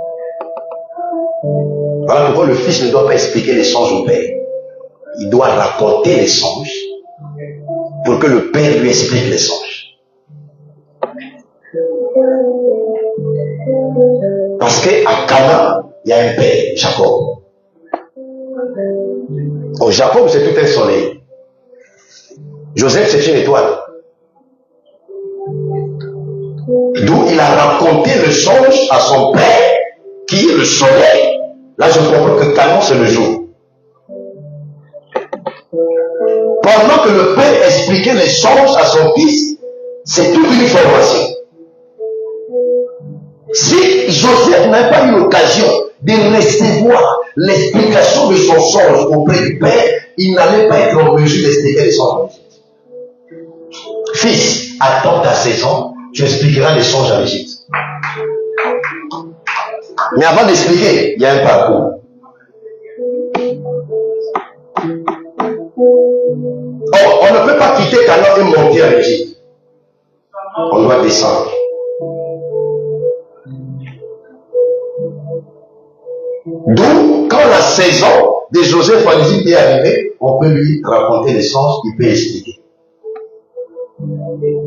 Voilà pourquoi le fils ne doit pas expliquer les songes au père. Il doit raconter les songes pour que le père lui explique les songes. Parce qu'à Cana, il y a un père, Jacob. Oh, Jacob, c'est tout un soleil. Joseph, c'est une étoile. D'où il a raconté le songe à son père, qui est le soleil. Là, je comprends que Canon, c'est le jour. Pendant que le père expliquait les songes à son fils, c'est toute une formation. Si Joseph n'a pas eu l'occasion de recevoir l'explication de son songe auprès du père, il n'allait pas être en mesure d'expliquer les songes. Fils, attends ta saison, tu expliqueras les songes en Égypte. Mais avant d'expliquer, il y a un parcours. Or, on ne peut pas quitter Canaan et monter en Égypte. On doit descendre. D'où, quand la saison de Joseph en Égypte est arrivée, on peut lui raconter les songes, il peut expliquer.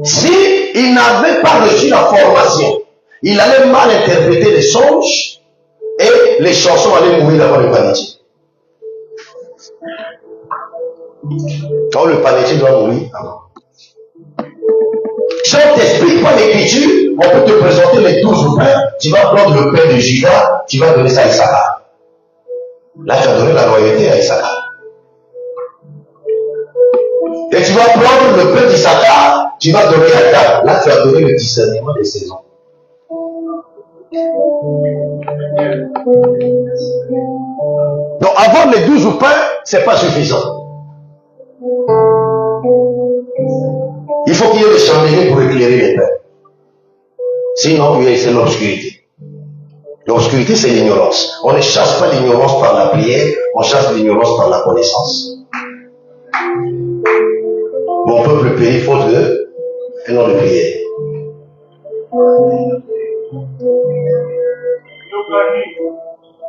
Si il n'avait pas reçu la formation, il allait mal interpréter les songes et les chansons allaient mourir avant le panetier. Quand le panetier doit mourir avant. Si on ne t'explique pas l'écriture, on peut te présenter les 12 pains, tu vas prendre le pain de Judas, tu vas donner ça à Issachar. Là, tu as donné la loyauté à Issachar. Et tu vas prendre le pain d'Issachar, tu vas donner à Dan. Là, tu as donné le discernement des saisons. Donc avoir les 12 pains, c'est pas suffisant. Il faut qu'il y ait des chandeliers pour éclairer les pains. Sinon, c'est l'obscurité. L'obscurité, c'est l'ignorance. On ne chasse pas l'ignorance par la prière, on chasse l'ignorance par la connaissance. Mon peuple périt faute d'un nom de prière.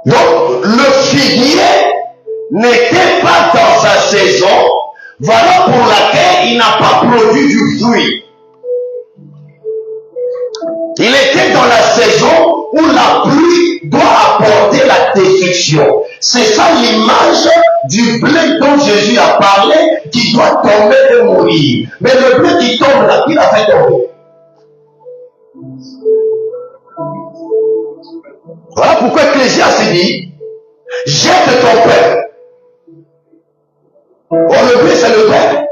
Donc, le figuier n'était pas dans sa saison, voilà pour laquelle il n'a pas produit du fruit. Il était dans la saison où la pluie doit apporter la destruction. C'est ça l'image du blé dont Jésus a parlé, qui doit tomber et mourir. Mais le blé qui tombe là, qui l'a fait tomber? Voilà pourquoi Ecclésiaste dit, jette ton pain. Oh, le blé, c'est le pain.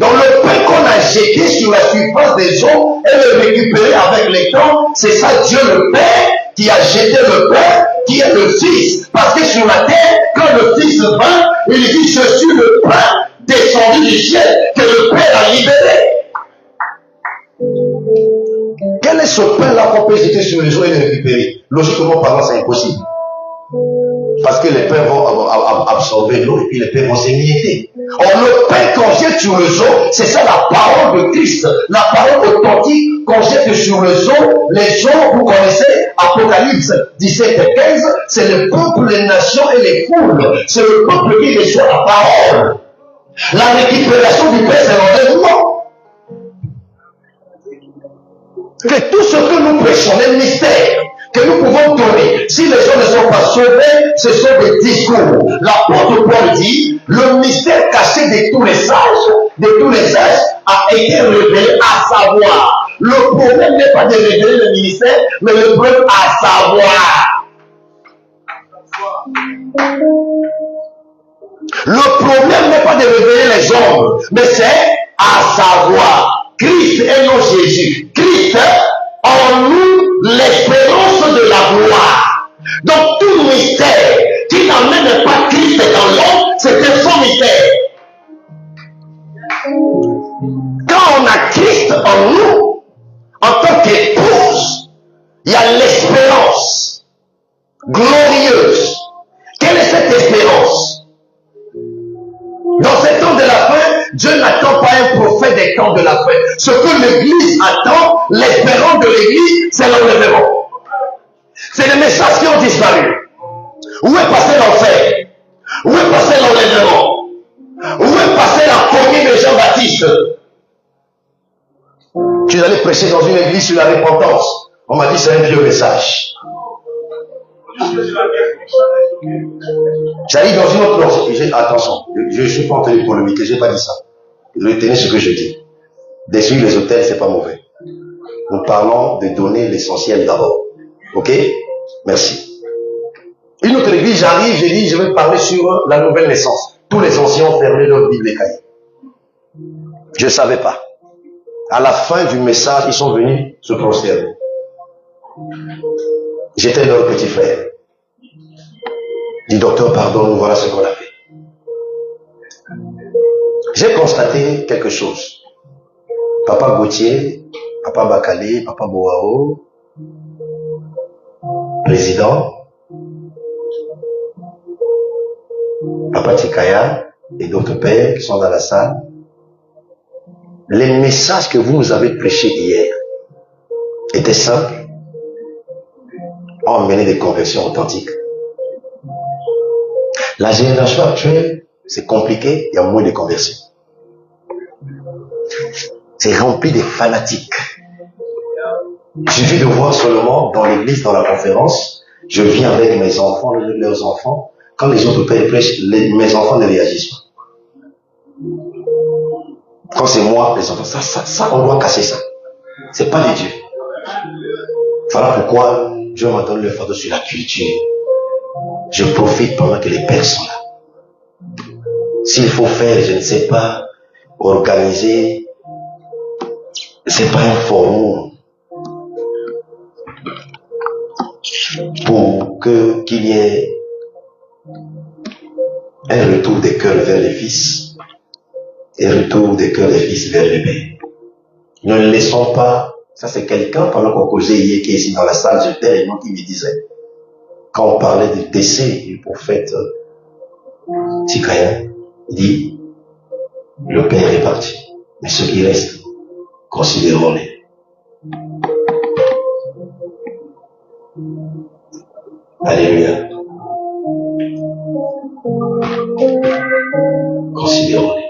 Donc le pain qu'on a jeté sur la surface des eaux et le récupérer avec les temps, c'est ça Dieu le Père qui a jeté le pain, qui est le Fils. Parce que sur la terre, quand le Fils vint, il dit, je suis le pain descendu du ciel que le Père a libéré. Quel est ce pain-là qu'on peut jeter sur les eaux et le récupérer? Logiquement parlant, c'est impossible. Parce que les pains vont absorber l'eau et puis les pains vont s'émietter. Or, le pain qu'on jette sur les eaux, c'est ça la parole de Christ. La parole authentique qu'on jette sur les eaux. Les eaux, vous connaissez, Apocalypse 17 et 15, c'est le peuple, les nations et les foules. C'est le peuple qui reçoit la parole. La récupération du pain, c'est l'enlèvement. Que tout ce que nous prêchons, les mystères que nous pouvons donner, si les gens ne sont pas sauvés, ce sont des discours. L'apôtre Paul dit, le mystère caché de tous les âges, a été révélé à savoir. Le problème n'est pas de révéler le ministère, mais le problème à savoir. Le problème n'est pas de révéler les hommes, mais c'est à savoir. Christ et non Jésus. Christ en nous l'espérance de la gloire. Donc tout mystère qui n'amène pas Christ dans l'homme, c'est un faux mystère. Quand on a Christ en nous, en tant qu'épouse, il y a l'espérance glorieuse. Quelle est cette espérance? Dans ces temps de la fin, Dieu n'attend pas un prophète des temps de la fin. Ce que l'Église attend, l'espérance de l'Église, c'est l'enlèvement. C'est les messages qui ont disparu. Où est passé l'enfer? Où est passé l'enlèvement? Où est passé la commune de Jean-Baptiste? Tu allais prêcher dans une église sur la repentance. On m'a dit c'est un vieux message. J'arrive dans une autre langue. Attention, je ne suis pas en train de polémiquer, je n'ai pas dit ça. Retenez ce que je dis. Détruire les hôtels, c'est pas mauvais. Nous parlons de donner l'essentiel d'abord. Ok? Merci. Une autre église, j'arrive, j'ai dit, je vais parler sur la nouvelle naissance. Tous les anciens ont fermé leur Bible et cahiers. Je ne savais pas. À la fin du message, ils sont venus se prosterner. J'étais leur petit frère. Dit, docteur, pardon, nous voilà ce qu'on a fait. J'ai constaté quelque chose. Papa Gauthier, Papa Bakale, Papa Boao, président, Papa Tikaya et d'autres pères qui sont dans la salle. Les messages que vous nous avez prêchés hier étaient simples, ont amené des conversions authentiques. La génération actuelle, c'est compliqué, il y a moins de conversions. C'est rempli de fanatiques. Il suffit de voir seulement dans l'église, dans la conférence, je viens avec mes enfants, leurs enfants. Quand les autres pères prêchent, mes enfants ne réagissent pas. Quand c'est moi, les enfants, ça, on doit casser ça. C'est pas de Dieu. Voilà pourquoi Dieu m'a donné le fardeau sur la culture. Je profite pendant que les pères sont là. S'il faut faire, je ne sais pas, organiser, c'est pas un forum. pour qu'il y ait un retour des cœurs vers les fils et un retour des cœurs des fils vers les pères. Ne laissons pas, ça c'est quelqu'un pendant qu'on causait hier qui est ici dans la salle, j'étais et moi qui me disait, quand on parlait du décès du prophète Tikaïen, il dit, le père est parti, mais ceux qui restent, considérons-les. Alléluia. Considérons-les.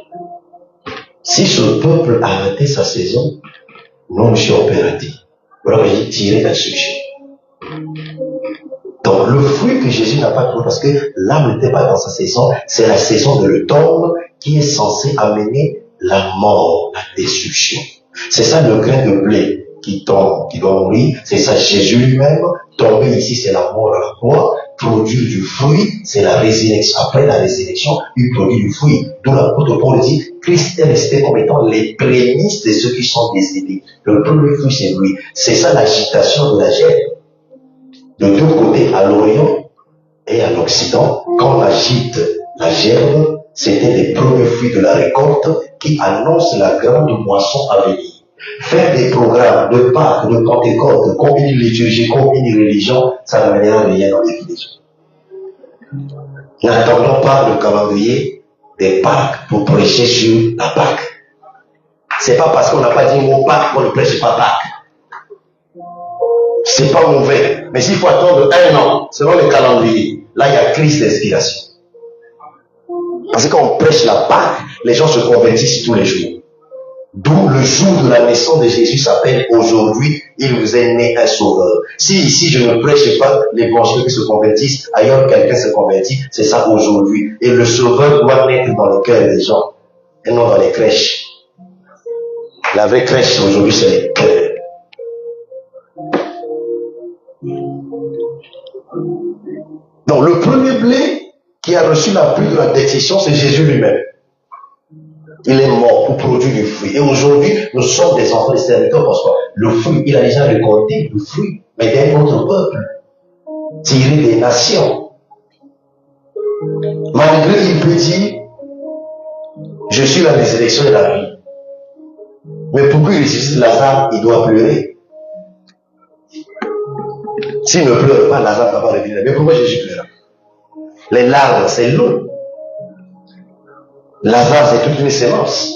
Si ce peuple a raté sa saison, nous nous sommes perdus. Alors j'ai tiré la solution. Donc le fruit que Jésus n'a pas trouvé, parce que l'âme n'était pas dans sa saison, c'est la saison de l'automne qui est censée amener la mort, la destruction. C'est ça le grain de blé qui tombe, qui doit mourir. C'est ça Jésus lui-même. Tomber ici, c'est la mort à la croix. Produire du fruit, c'est la résurrection. Après la résurrection, il produit du fruit. D'où l'apôtre Paul dit, Christ est resté comme étant les prémices de ceux qui sont décédés. Le premier fruit, c'est lui. C'est ça l'agitation de la gerbe. De deux côtés, à l'Orient et à l'Occident, quand on agite la gerbe, c'était les premiers fruits de la récolte qui annoncent la grande moisson à venir. Faire des programmes de Pâques, de Pentecôte, de combiner liturgie, combiner religion, ça n'amènera rien dans les vies des gens. N'attendons pas le calendrier des Pâques pour prêcher sur la Pâque. C'est pas parce qu'on n'a pas dit mot Pâques qu'on ne prêche pas Pâques. C'est pas mauvais. Mais s'il faut attendre 1 an, selon le calendrier, là il y a crise d'inspiration. Parce que quand on prêche la Pâque, les gens se convertissent tous les jours. D'où le jour de la naissance de Jésus s'appelle aujourd'hui, il vous est né un sauveur. Si ici je ne prêche pas l'évangile qui se convertissent, ailleurs quelqu'un se convertit, c'est ça aujourd'hui. Et le sauveur doit naître dans le cœur des gens, et non dans les crèches. La vraie crèche aujourd'hui, c'est les cœurs. Donc le premier blé qui a reçu la pluie de la destruction, c'est Jésus lui-même. Il est mort pour produire du fruit. Et aujourd'hui, nous sommes des enfants des serviteurs parce que le fruit, il a déjà récolté le fruit, mais d'un autre peuple, tiré des nations. Malgré il peut dire, je suis la résurrection de la vie. Mais pour qu'il ressuscite Lazare, il doit pleurer. S'il ne pleure pas, Lazare ne va pas revenir. Mais pourquoi Jésus pleure? Les larmes, c'est l'eau. Lazare, c'est toute une sémence.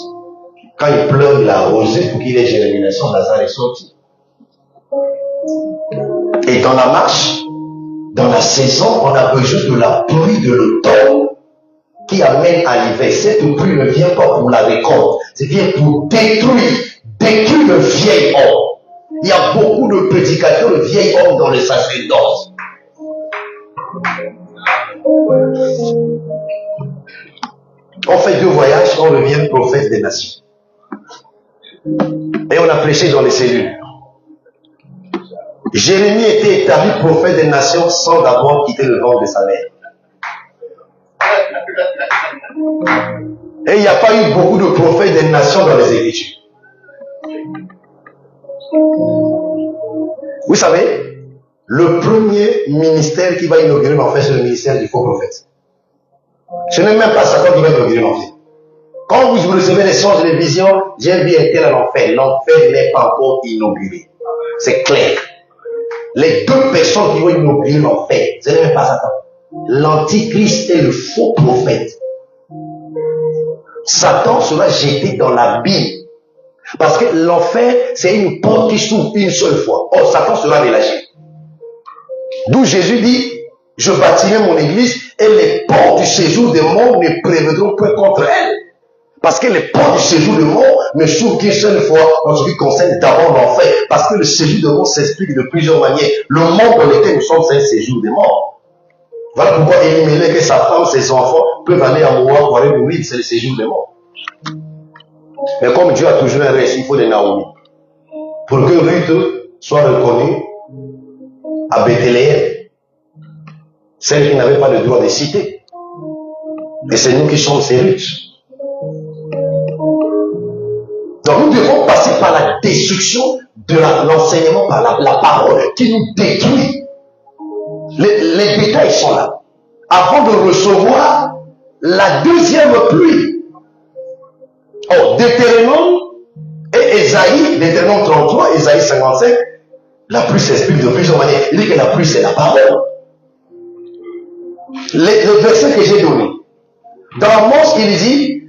Quand il pleure, il a arrosé pour qu'il ait germination, Lazare est sorti. Et dans la marche, dans la saison, on a besoin de la pluie de l'automne qui amène à l'hiver. Cette pluie ne vient pas pour la récolte, c'est vient pour détruire le vieil homme. Il y a beaucoup de prédicateurs de vieil homme dans le sacerdoce. On fait 2 voyages, on devient prophète des nations. Et on a prêché dans les cellules. Jérémie était établi prophète des nations sans d'abord quitter le ventre de sa mère. Et il n'y a pas eu beaucoup de prophètes des nations dans les Écritures. Vous savez, le premier ministère qui va inaugurer l'enfer, c'est le ministère du faux prophète. Ce n'est même pas Satan qui va inaugurer l'enfer. Quand vous recevez les songes et les visions, j'ai vu un tel à l'enfer. L'enfer n'est pas encore inauguré. C'est clair. Les 2 personnes qui vont inaugurer l'enfer, ce n'est même pas Satan. L'antichrist et le faux prophète. Satan sera jeté dans l'abîme. Parce que l'enfer, c'est une porte qui s'ouvre une seule fois. Or, Satan sera relâché. D'où Jésus dit, je bâtirai mon église et les portes du séjour des morts ne prévaudront point contre elle. Parce que les portes du séjour des morts ne s'ouvrent qu'une seule fois en ce qui concerne d'abord l'enfer. Parce que le séjour des morts s'explique de plusieurs manières. Le monde dans lequel nous sommes, c'est un séjour des morts. Voilà pourquoi Elimelech et sa femme, ses enfants, peuvent aller à Moab pour aller mourir, c'est le séjour des morts. Mais comme Dieu a toujours un reste, il faut des Naomi. Pour que Ruth soit reconnue à Bethléem, celle qui n'avait pas le droit de citer. Et c'est nous qui sommes ces Ruth. Donc nous devons passer par la destruction de l'enseignement, par la parole qui nous détruit. Les détails sont là. Avant de recevoir la deuxième pluie. Oh, Deutéronome et Ésaïe, Deutéronome 33, Ésaïe 55, la pluie s'explique de plusieurs manières. Il dit que la pluie, c'est la parole. Le verset que j'ai donné. Dans Amos, il dit,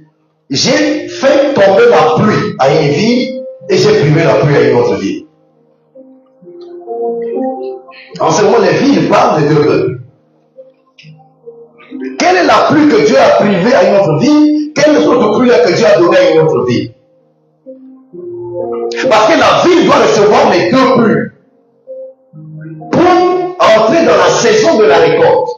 j'ai fait tomber la pluie à une ville et j'ai privé la pluie à une autre ville. En ce moment, les villes parlent de deux peuples. Quelle est la pluie que Dieu a privée à une autre ville? Quelle est l'autre pluie que Dieu a donnée à une autre ville? Parce que la ville doit recevoir les deux pluies pour entrer dans la saison de la récolte.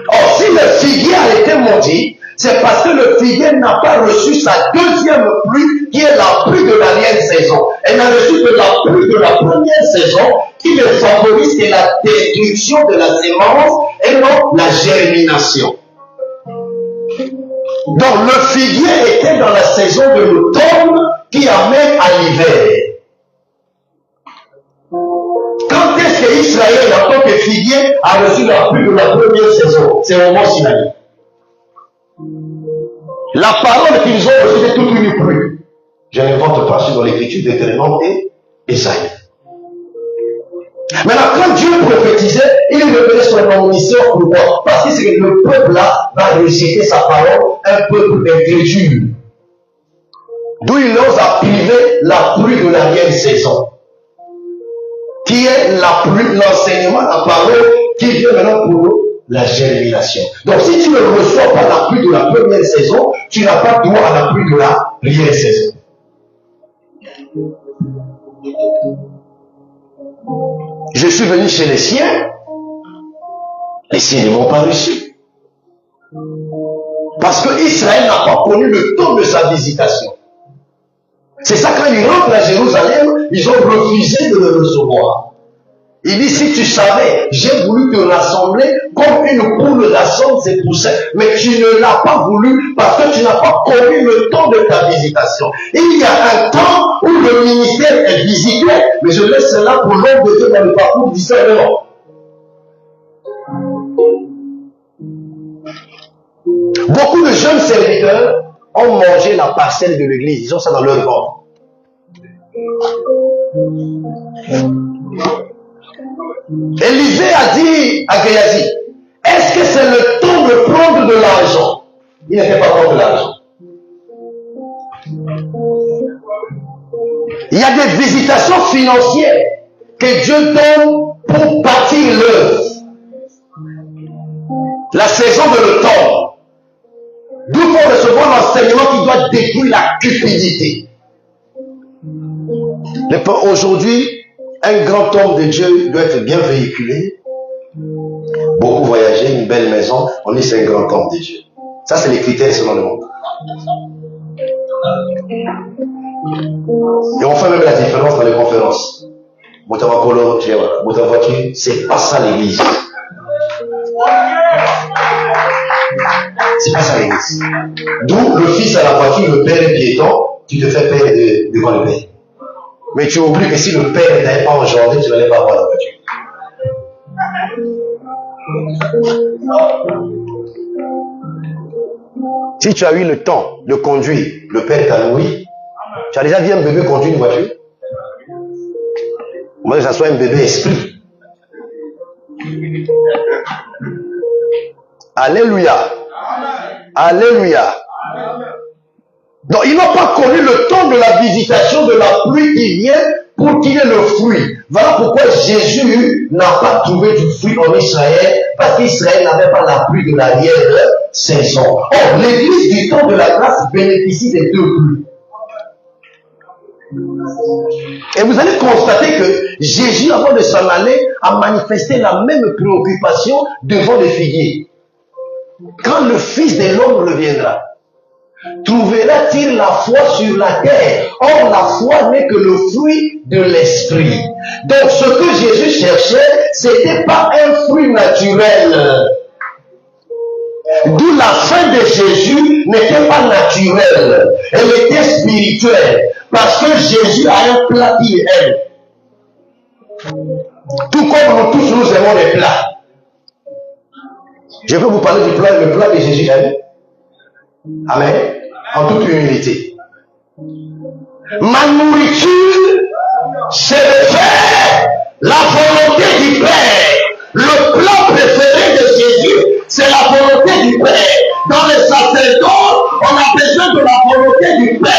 Or, si le figuier a été maudit, c'est parce que le figuier n'a pas reçu sa deuxième pluie, qui est la pluie de l'arrière saison. Elle n'a reçu que la pluie de la première saison, qui ne favorise que la destruction de la sémence et non la germination. Donc, le figuier était dans la saison de l'automne qui amène à l'hiver. Quand est-ce que Israël, en tant que figuier, a reçu la pluie de la première saison? C'est au mont Sinaï. La parole qu'ils ont reçue, c'est toute une pluie. Je n'invente pas, sur l'écriture de Deutéronome et Ésaïe. Maintenant, quand Dieu prophétisait, il révélait son omniscience. Pourquoi? Parce que c'est que le peuple-là va rejeter sa parole, un peuple incrédule. D'où il ose à priver la pluie de l'arrière saison, qui est la pluie, l'enseignement, la parole, qui vient maintenant pour nous, la germination. Donc, si tu ne reçois pas la pluie de la première saison, tu n'as pas droit à la pluie de la première saison. Je suis venu chez les siens ne m'ont pas reçu. Parce que Israël n'a pas connu le temps de sa visitation. C'est ça, quand ils rentrent à Jérusalem, ils ont refusé de le recevoir. Il dit, si tu savais, j'ai voulu te rassembler comme une poule rassemble ses poussins, mais tu ne l'as pas voulu parce que tu n'as pas connu le temps de ta visitation. Il y a un temps où le ministère est visité, mais je laisse cela pour l'homme de Dieu dans le parcours du discernement. Beaucoup de jeunes serviteurs ont mangé la parcelle de l'église, ils ont ça dans leur ventre. Élisée a dit à Géasi, est-ce que c'est le temps de prendre de l'argent? Il n'était pas contre l'argent. Il y a des visitations financières que Dieu donne pour bâtir l'œuvre. La saison de l'automne. D'où il faut recevoir l'enseignement qui doit détruire la cupidité. Aujourd'hui, un grand homme de Dieu doit être bien véhiculé. Beaucoup voyager, une belle maison, on dit c'est un grand homme de Dieu. Ça, c'est les critères selon le monde. Et on fait même la différence dans les conférences. Moutavakolo, Moutavaki, c'est pas ça l'église. C'est pas ça l'église. D'où le fils à la voiture, le père est piéton, tu te fais père devant le père. Mais tu oublies que si le père n'avait pas engendré, tu n'allais pas avoir la voiture. Si tu as eu le temps de conduire, le père t'a nourri, tu as déjà vu un bébé conduire une voiture? Moi, que ça soit un bébé esprit. Alléluia. Alléluia. Donc, ils n'ont pas connu le temps de la visitation de la pluie qui vient pour qu'il y ait le fruit. Voilà pourquoi Jésus n'a pas trouvé du fruit en Israël, parce qu'Israël n'avait pas la pluie de l'arrière saison. Or, l'église du temps de la grâce bénéficie des deux pluies. Et vous allez constater que Jésus, avant de s'en aller, a manifesté la même préoccupation devant les figuiers. Quand le Fils de l'homme reviendra, trouvera-t-il la foi sur la terre? Or, la foi n'est que le fruit de l'esprit. Donc, ce que Jésus cherchait, c'était pas un fruit naturel. D'où la fin de Jésus n'était pas naturelle, elle était spirituelle. Parce que Jésus a un plat qu'il aime. Tout comme nous tous, nous aimons les plats. Je peux vous parler du plat, le plat que Jésus aime. Amen. En toute humilité. Ma nourriture, c'est de faire la volonté du Père. Le plat préféré de Jésus, c'est la volonté du Père. Dans le sacerdoce, on a besoin de la volonté du Père.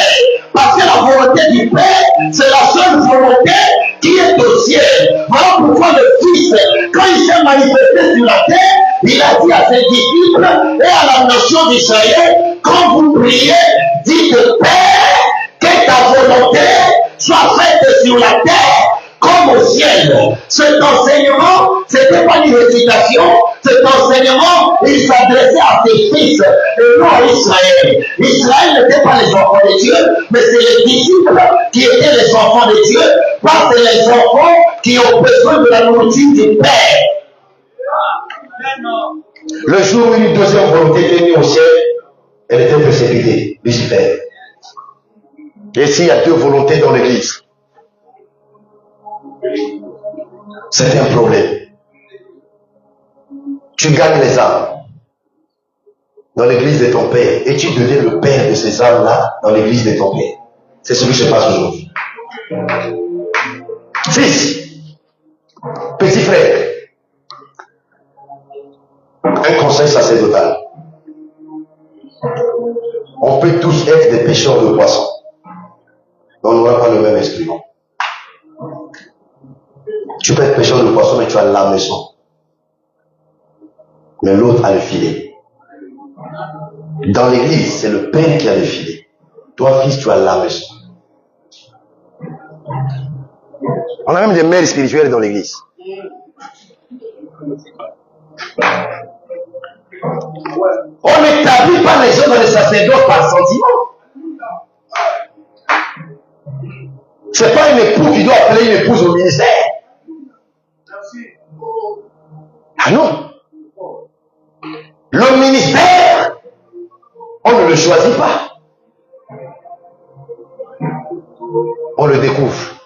Parce que la volonté du Père, c'est la seule volonté qui est au ciel. Voilà pourquoi le Fils, quand il s'est manifesté sur la terre, il a dit à ses disciples et à la nation d'Israël, quand vous priez, dites Père, que ta volonté soit faite sur la terre comme au ciel. Cet enseignement, ce n'était pas une récitation. Cet enseignement, il s'adressait à ses fils et non à Israël. Israël n'était pas les enfants de Dieu, mais c'est les disciples qui étaient les enfants de Dieu, parce que les enfants qui ont besoin de la nourriture du Père. Le jour où une deuxième volonté était mise au ciel, elle était précipitée, Lucifer. Et s'il y a deux volontés dans l'église, c'est un problème. Tu gagnes les âmes dans l'église de ton père et tu deviens le père de ces âmes-là dans l'église de ton père. C'est ce qui se passe aujourd'hui. Fils, petit frère, un conseil sacerdotal. On peut tous être des pêcheurs de poissons. On n'aura pas le même instrument. Tu peux être pêcheur de poissons, mais tu as l'hameçon. Mais l'autre a le filet. Dans l'église, c'est le père qui a le filet. Toi, fils, tu as l'hameçon. On a même des mères spirituelles dans l'église. On n'établit pas les gens dans les sacerdoces par sentiment. C'est pas un époux qui doit appeler une épouse au ministère. Ah non. Le ministère, on ne le choisit pas. On le découvre.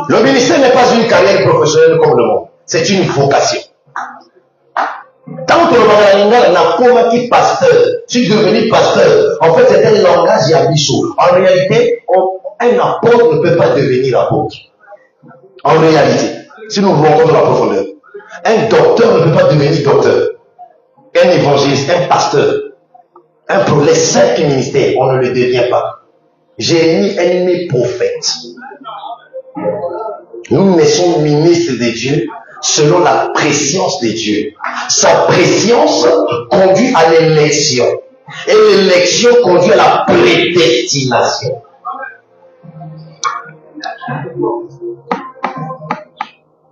Le ministère n'est pas une carrière professionnelle comme le monde. C'est une vocation. Tant que le n'a convaincu pasteur, tu es devenu pasteur. En fait, c'est un langage yabichou. En réalité, un apôtre ne peut pas devenir apôtre. En réalité, si nous montons dans la profondeur, un docteur ne peut pas devenir docteur. Un évangéliste, un pasteur, les 5 ministères, on ne le devient pas. Jérémie est né prophète. Nous naissons ministres de Dieu selon la préscience de Dieu. Sa préscience conduit à l'élection. Et l'élection conduit à la prédestination.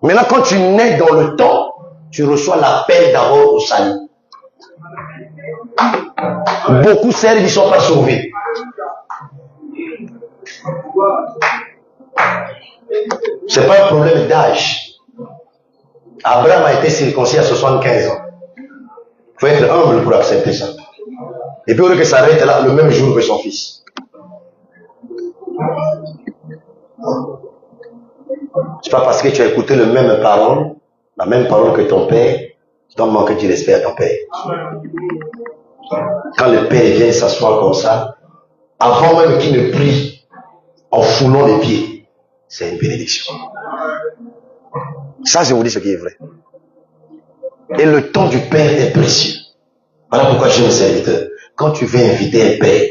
Maintenant, quand tu nais dans le temps, tu reçois l'appel d'abord au salut. Beaucoup servent, ils ne sont pas sauvés. Ce n'est pas un problème d'âge. Abraham a été circoncis à 75 ans. Il faut être humble pour accepter ça. Et puis, au lieu que ça arrête là, le même jour que son fils. C'est pas parce que tu as écouté la même parole que ton père, tu dois manquer du respect à ton père. Quand le père vient s'asseoir comme ça, avant même qu'il ne prie, en foulant les pieds, c'est une bénédiction. Ça, je vous dis ce qui est vrai. Et le temps du père est précieux. Voilà pourquoi je suis un serviteur. Quand tu veux inviter un père,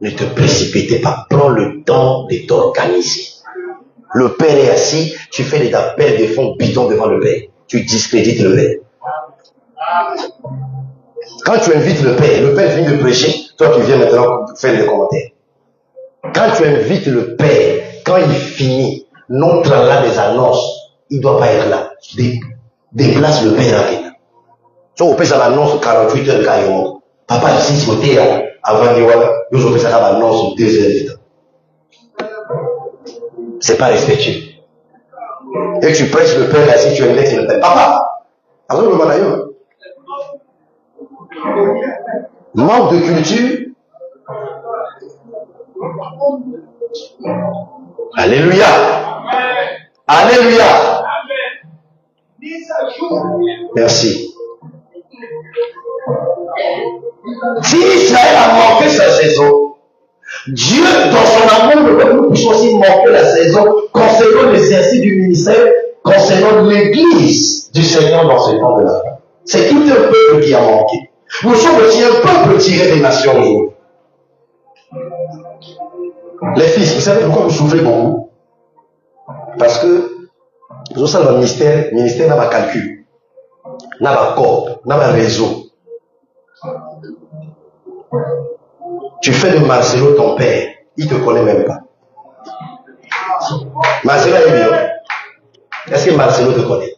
ne te précipite pas. Prends le temps de t'organiser. Le père est assis, tu fais des appels de fonds bidons devant le père. Tu discrédites le père. Quand tu invites le père finit de prêcher, toi tu viens maintenant faire des commentaires. Quand tu invites le père, quand il finit, non là des annonces, il ne doit pas être là. Déplace le père là. So, on peut faire l'annonce 48 heures carrément. Papa ici, côté avant de voir, nous on peut faire l'annonce 2 heures de temps. C'est pas respectueux. Et tu prêches le père assis, tu invites le père. Papa, alors le malayo. Manque de culture. Alléluia. Alléluia. Merci. Si Israël a manqué sa saison, Dieu, dans son amour, nous puisse aussi manquer la saison concernant l'exercice du ministère, concernant l'église du Seigneur dans ce temps de la fin. C'est tout un peuple qui a manqué. Nous sommes aussi un peuple tiré des nations aujourd'hui. Les fils, vous savez pourquoi vous souffrez beaucoup? Parce que nous sommes dans le ministère n'a pas calcul, n'a pas corps, n'a pas réseau. Tu fais de Marcelo ton père, il ne te connaît même pas. Marcelo est bien. Est-ce que Marcelo te connaît?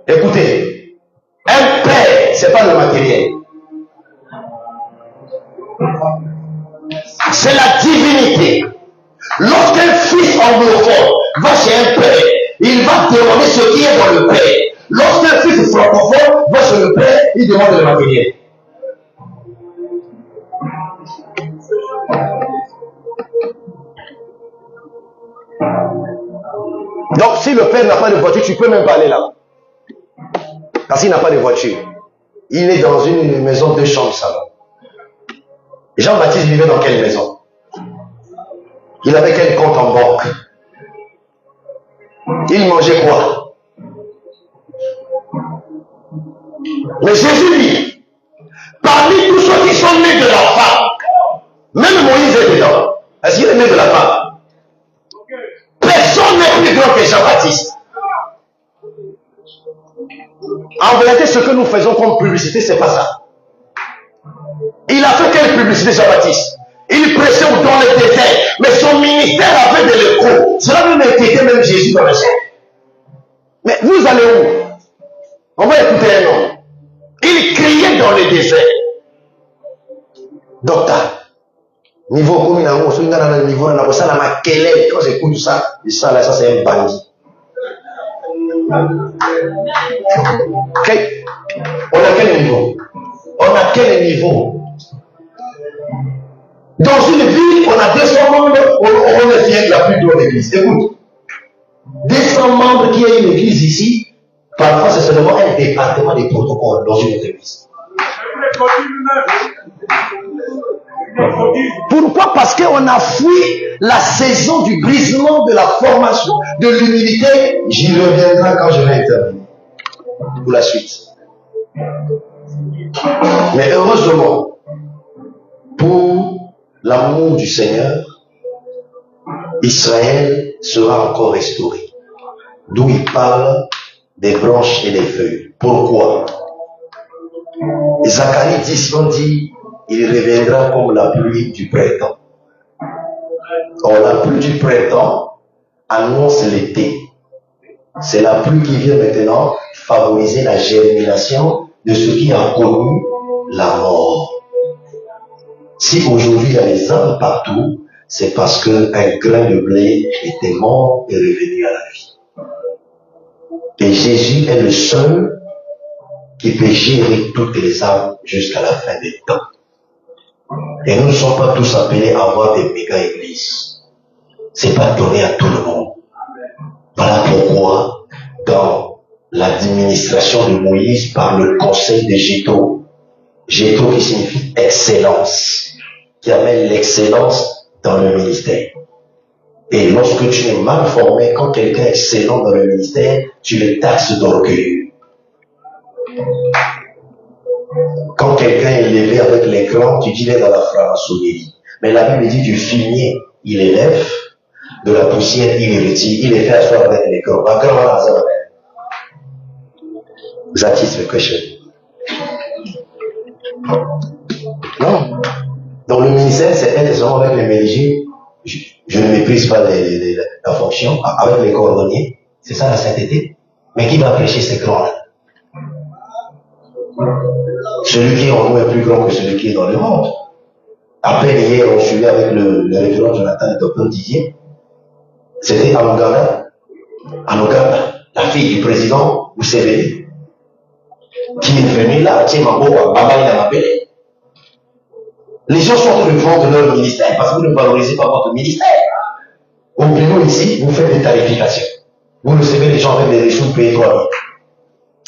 Écoutez, un père, ce n'est pas le matériel. C'est la divinité. Lorsqu'un fils anglophone va chez un père, il va demander ce qui est dans le père. Lorsqu'un fils francophone va chez le père, il demande le matériel. Donc, si le père n'a pas de voiture, tu ne peux même pas aller là. Parce qu'il n'a pas de voiture. Il est dans une maison de chambre salon. Jean-Baptiste vivait dans quelle maison? Il avait quel compte en banque? Il mangeait quoi? Mais Jésus dit, parmi tous ceux qui sont nés de la femme, même Moïse est dedans. Est-ce qu'il est né de la femme? Personne n'est plus grand que Jean-Baptiste. En vérité, ce que nous faisons comme publicité, c'est pas ça. Il a fait quelle publicité, Jean-Baptiste? Il prêchait dans le désert, mais son ministère avait de l'écho. Cela même inquiétait même Jésus dans le ciel. Mais vous allez où? On va écouter un homme. Il criait dans le désert. Docteur, niveau comme niveau quand j'écoute ça, ça c'est un bandit. Okay. On a quel niveau? On a quel niveau? Dans une ville, on a 200 membres, on est fier de la plus grande église. Écoute, 200 membres qui est une église ici, parfois c'est seulement un département des protocoles dans une autre église. Pourquoi? Parce qu'on a fui la saison du brisement, de la formation, de l'humilité. J'y reviendrai quand je vais intervenir. Pour la suite. Mais heureusement, pour l'amour du Seigneur, Israël sera encore restauré. D'où il parle des branches et des feuilles. Pourquoi? Zacharie 10, on dit, il reviendra comme la pluie du printemps. Or, la pluie du printemps annonce l'été. C'est la pluie qui vient maintenant favoriser la germination de ce qui a connu la mort. Si aujourd'hui il y a des arbres partout, c'est parce qu'un grain de blé était mort et revenu à la vie. Et Jésus est le seul qui peut gérer toutes les âmes jusqu'à la fin des temps. Et nous ne sommes pas tous appelés à avoir des méga-églises. C'est pas donné à tout le monde. Voilà pourquoi, dans l'administration de Moïse, par le conseil de Jétro, Jétro qui signifie excellence, qui amène l'excellence dans le ministère. Et lorsque tu es mal formé, quand quelqu'un est excellent dans le ministère, tu le taxes d'orgueilleux. Quand quelqu'un est élevé avec l'écran, tu dis il est dans la franc-maçonnerie. Mais la Bible dit du fumier, il élève, de la poussière, il retire, il est fait asseoir avec l'écran. That is the question. Non. Donc le ministère, c'est être seulement avec les mélégis. Je ne méprise pas la fonction, avec les cordonniers. C'est ça la sainteté. Mais qui va prêcher ces grands-là? Celui qui est en nous est plus grand que celui qui est dans le monde. À peine hier, on suivait avec le référent Jonathan et le docteur Didier. C'était en Ouganda, la fille du président Museveni, qui est venue là, les gens sont en train de vendre leur ministère parce que vous ne valorisez pas votre ministère. Au bureau ici, vous faites des tarifications. Vous recevez les gens avec des ressources payées 3 000.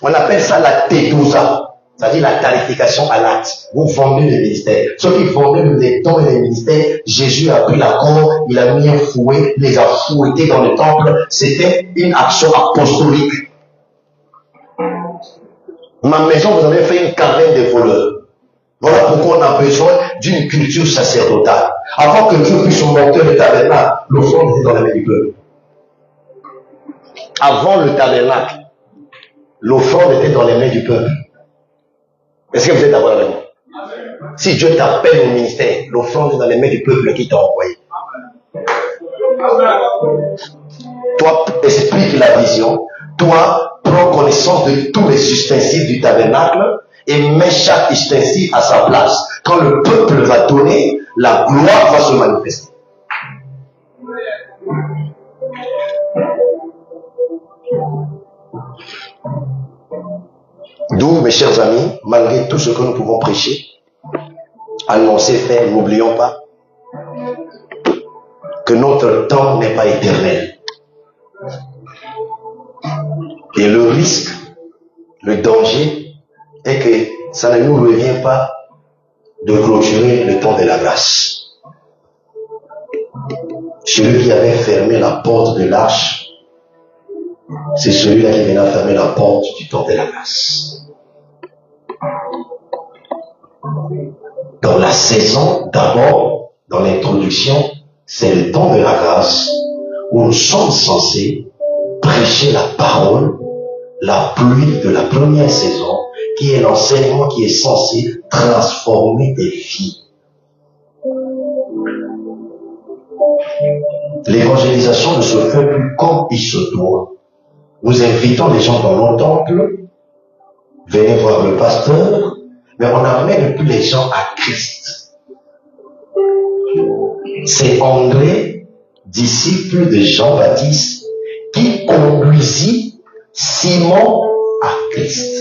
On appelle ça la tétousa. C'est-à-dire la tarification à l'acte. Vous vendez le ministère. Ceux qui vendaient les dons et les ministères, Jésus a pris la corde, il a mis un fouet, les a fouettés dans le temple. C'était une action apostolique. Ma maison, vous avez fait une caverne de voleurs. Voilà pourquoi on a besoin d'une culture sacerdotale. Avant que Dieu puisse monter le tabernacle, l'offrande était dans les mains du peuple. Avant le tabernacle, l'offrande était dans les mains du peuple. Est-ce que vous êtes d'accord avec moi? Si Dieu t'appelle au ministère, l'offrande est dans les mains du peuple qui t'a envoyé. Toi, explique la vision. Toi, prends connaissance de tous les ustensiles du tabernacle et mets chaque ustensile à sa place. Quand le peuple va donner, la gloire va se manifester. D'où, mes chers amis, malgré tout ce que nous pouvons prêcher, annoncer, faire, n'oublions pas que notre temps n'est pas éternel. Et le risque, le danger, est que ça ne nous revient pas de clôturer le temps de la grâce. Celui qui avait fermé la porte de l'arche, c'est celui-là qui venait fermer la porte du temps de la grâce. Dans la saison, d'abord, dans l'introduction, c'est le temps de la grâce où nous sommes censés prêcher la parole, la pluie de la première saison, qui est l'enseignement qui est censé transformer des vies. L'évangélisation ne se fait plus comme il se doit. Nous invitons les gens dans nos temples, venez voir le pasteur, mais on n'amène plus les gens à Christ. C'est André, disciple de Jean-Baptiste, qui conduisit Simon à Christ.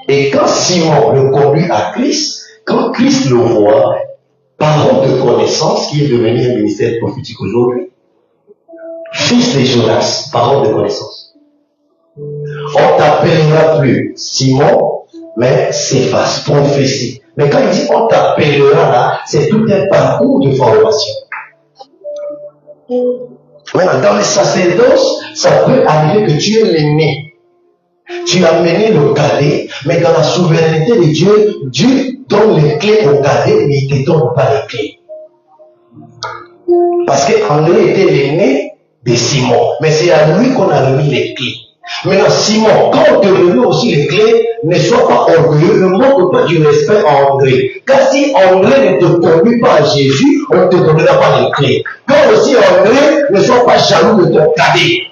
Et quand Simon le conduit à Christ, quand Christ le voit, parole de connaissance, qui est devenu un ministère prophétique aujourd'hui, fils de Jonas, parole de connaissance. On t'appellera plus Simon, mais Céphas, prophétie. Mais quand il dit on t'appellera là, c'est tout un parcours de formation. Maintenant, dans les sacerdoces, ça peut arriver que tu es l'aîné. Tu as mené le cadet, mais dans la souveraineté de Dieu, Dieu donne les clés au cadet, mais il ne te donne pas les clés. Parce qu'André était l'aîné de Simon, mais c'est à lui qu'on a remis les clés. Maintenant, Simon, quand on te remet aussi les clés, ne sois pas orgueilleux, ne montre pas du respect à André. Car si André ne te conduit pas à Jésus, on ne te donnera pas les clés. Quand aussi André, ne sois pas jaloux de ton cadet.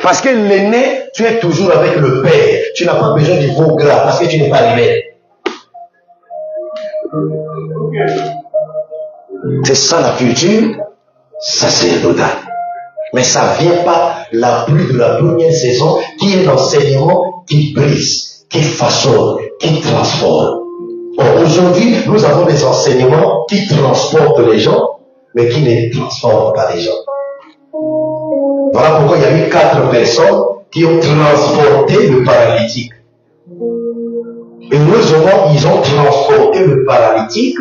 Parce que l'aîné, tu es toujours avec le père. Tu n'as pas besoin du veau gras parce que tu n'es pas rebelle. C'est ça la culture sacerdotale. Mais ça ne vient pas la pluie de la première saison qui est l'enseignement qui brise, qui façonne, qui transforme. Aujourd'hui, nous avons des enseignements qui transportent les gens, mais qui ne transforment pas les gens. Voilà pourquoi il y a eu 4 personnes qui ont transporté le paralytique. Et heureusement, ils ont transporté le paralytique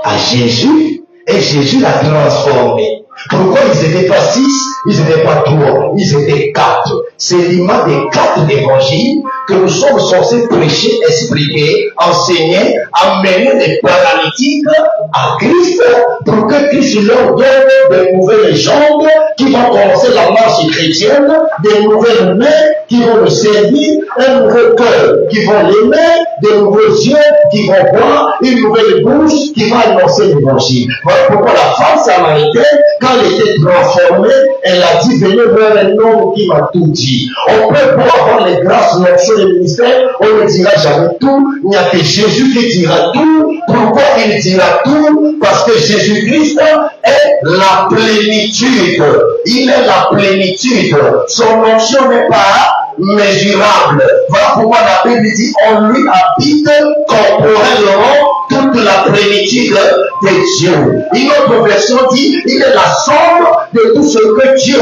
à Jésus, et Jésus l'a transformé. Pourquoi ils n'étaient pas 6, ils n'étaient pas 3, ils étaient 4. C'est l'image des 4 évangiles que nous sommes censés prêcher, expliquer, enseigner, amener les paralytiques à Christ pour que Christ leur donne de nouvelles jambes qui vont commencer la marche chrétienne, des nouvelles mains qui vont le servir, un nouveau cœur qui vont l'aimer, des nouveaux yeux qui vont voir, une nouvelle bouche qui va annoncer l'évangile. Voilà pourquoi la femme samaritaine, quand elle était transformée, elle a dit, venez vers un homme qui m'a tout dit. On peut pas avoir les grâces sur le ministère, on ne dira jamais tout, il n'y a que Jésus qui dira tout. Pourquoi il dira tout? Parce que Jésus-Christ est la plénitude. Il est la plénitude. Son onction n'est pas mesurable. Voilà pourquoi la Bible dit, on lui habite corporellement toute toute la plénitude de Dieu. Une autre version dit, il est la somme de tout ce que Dieu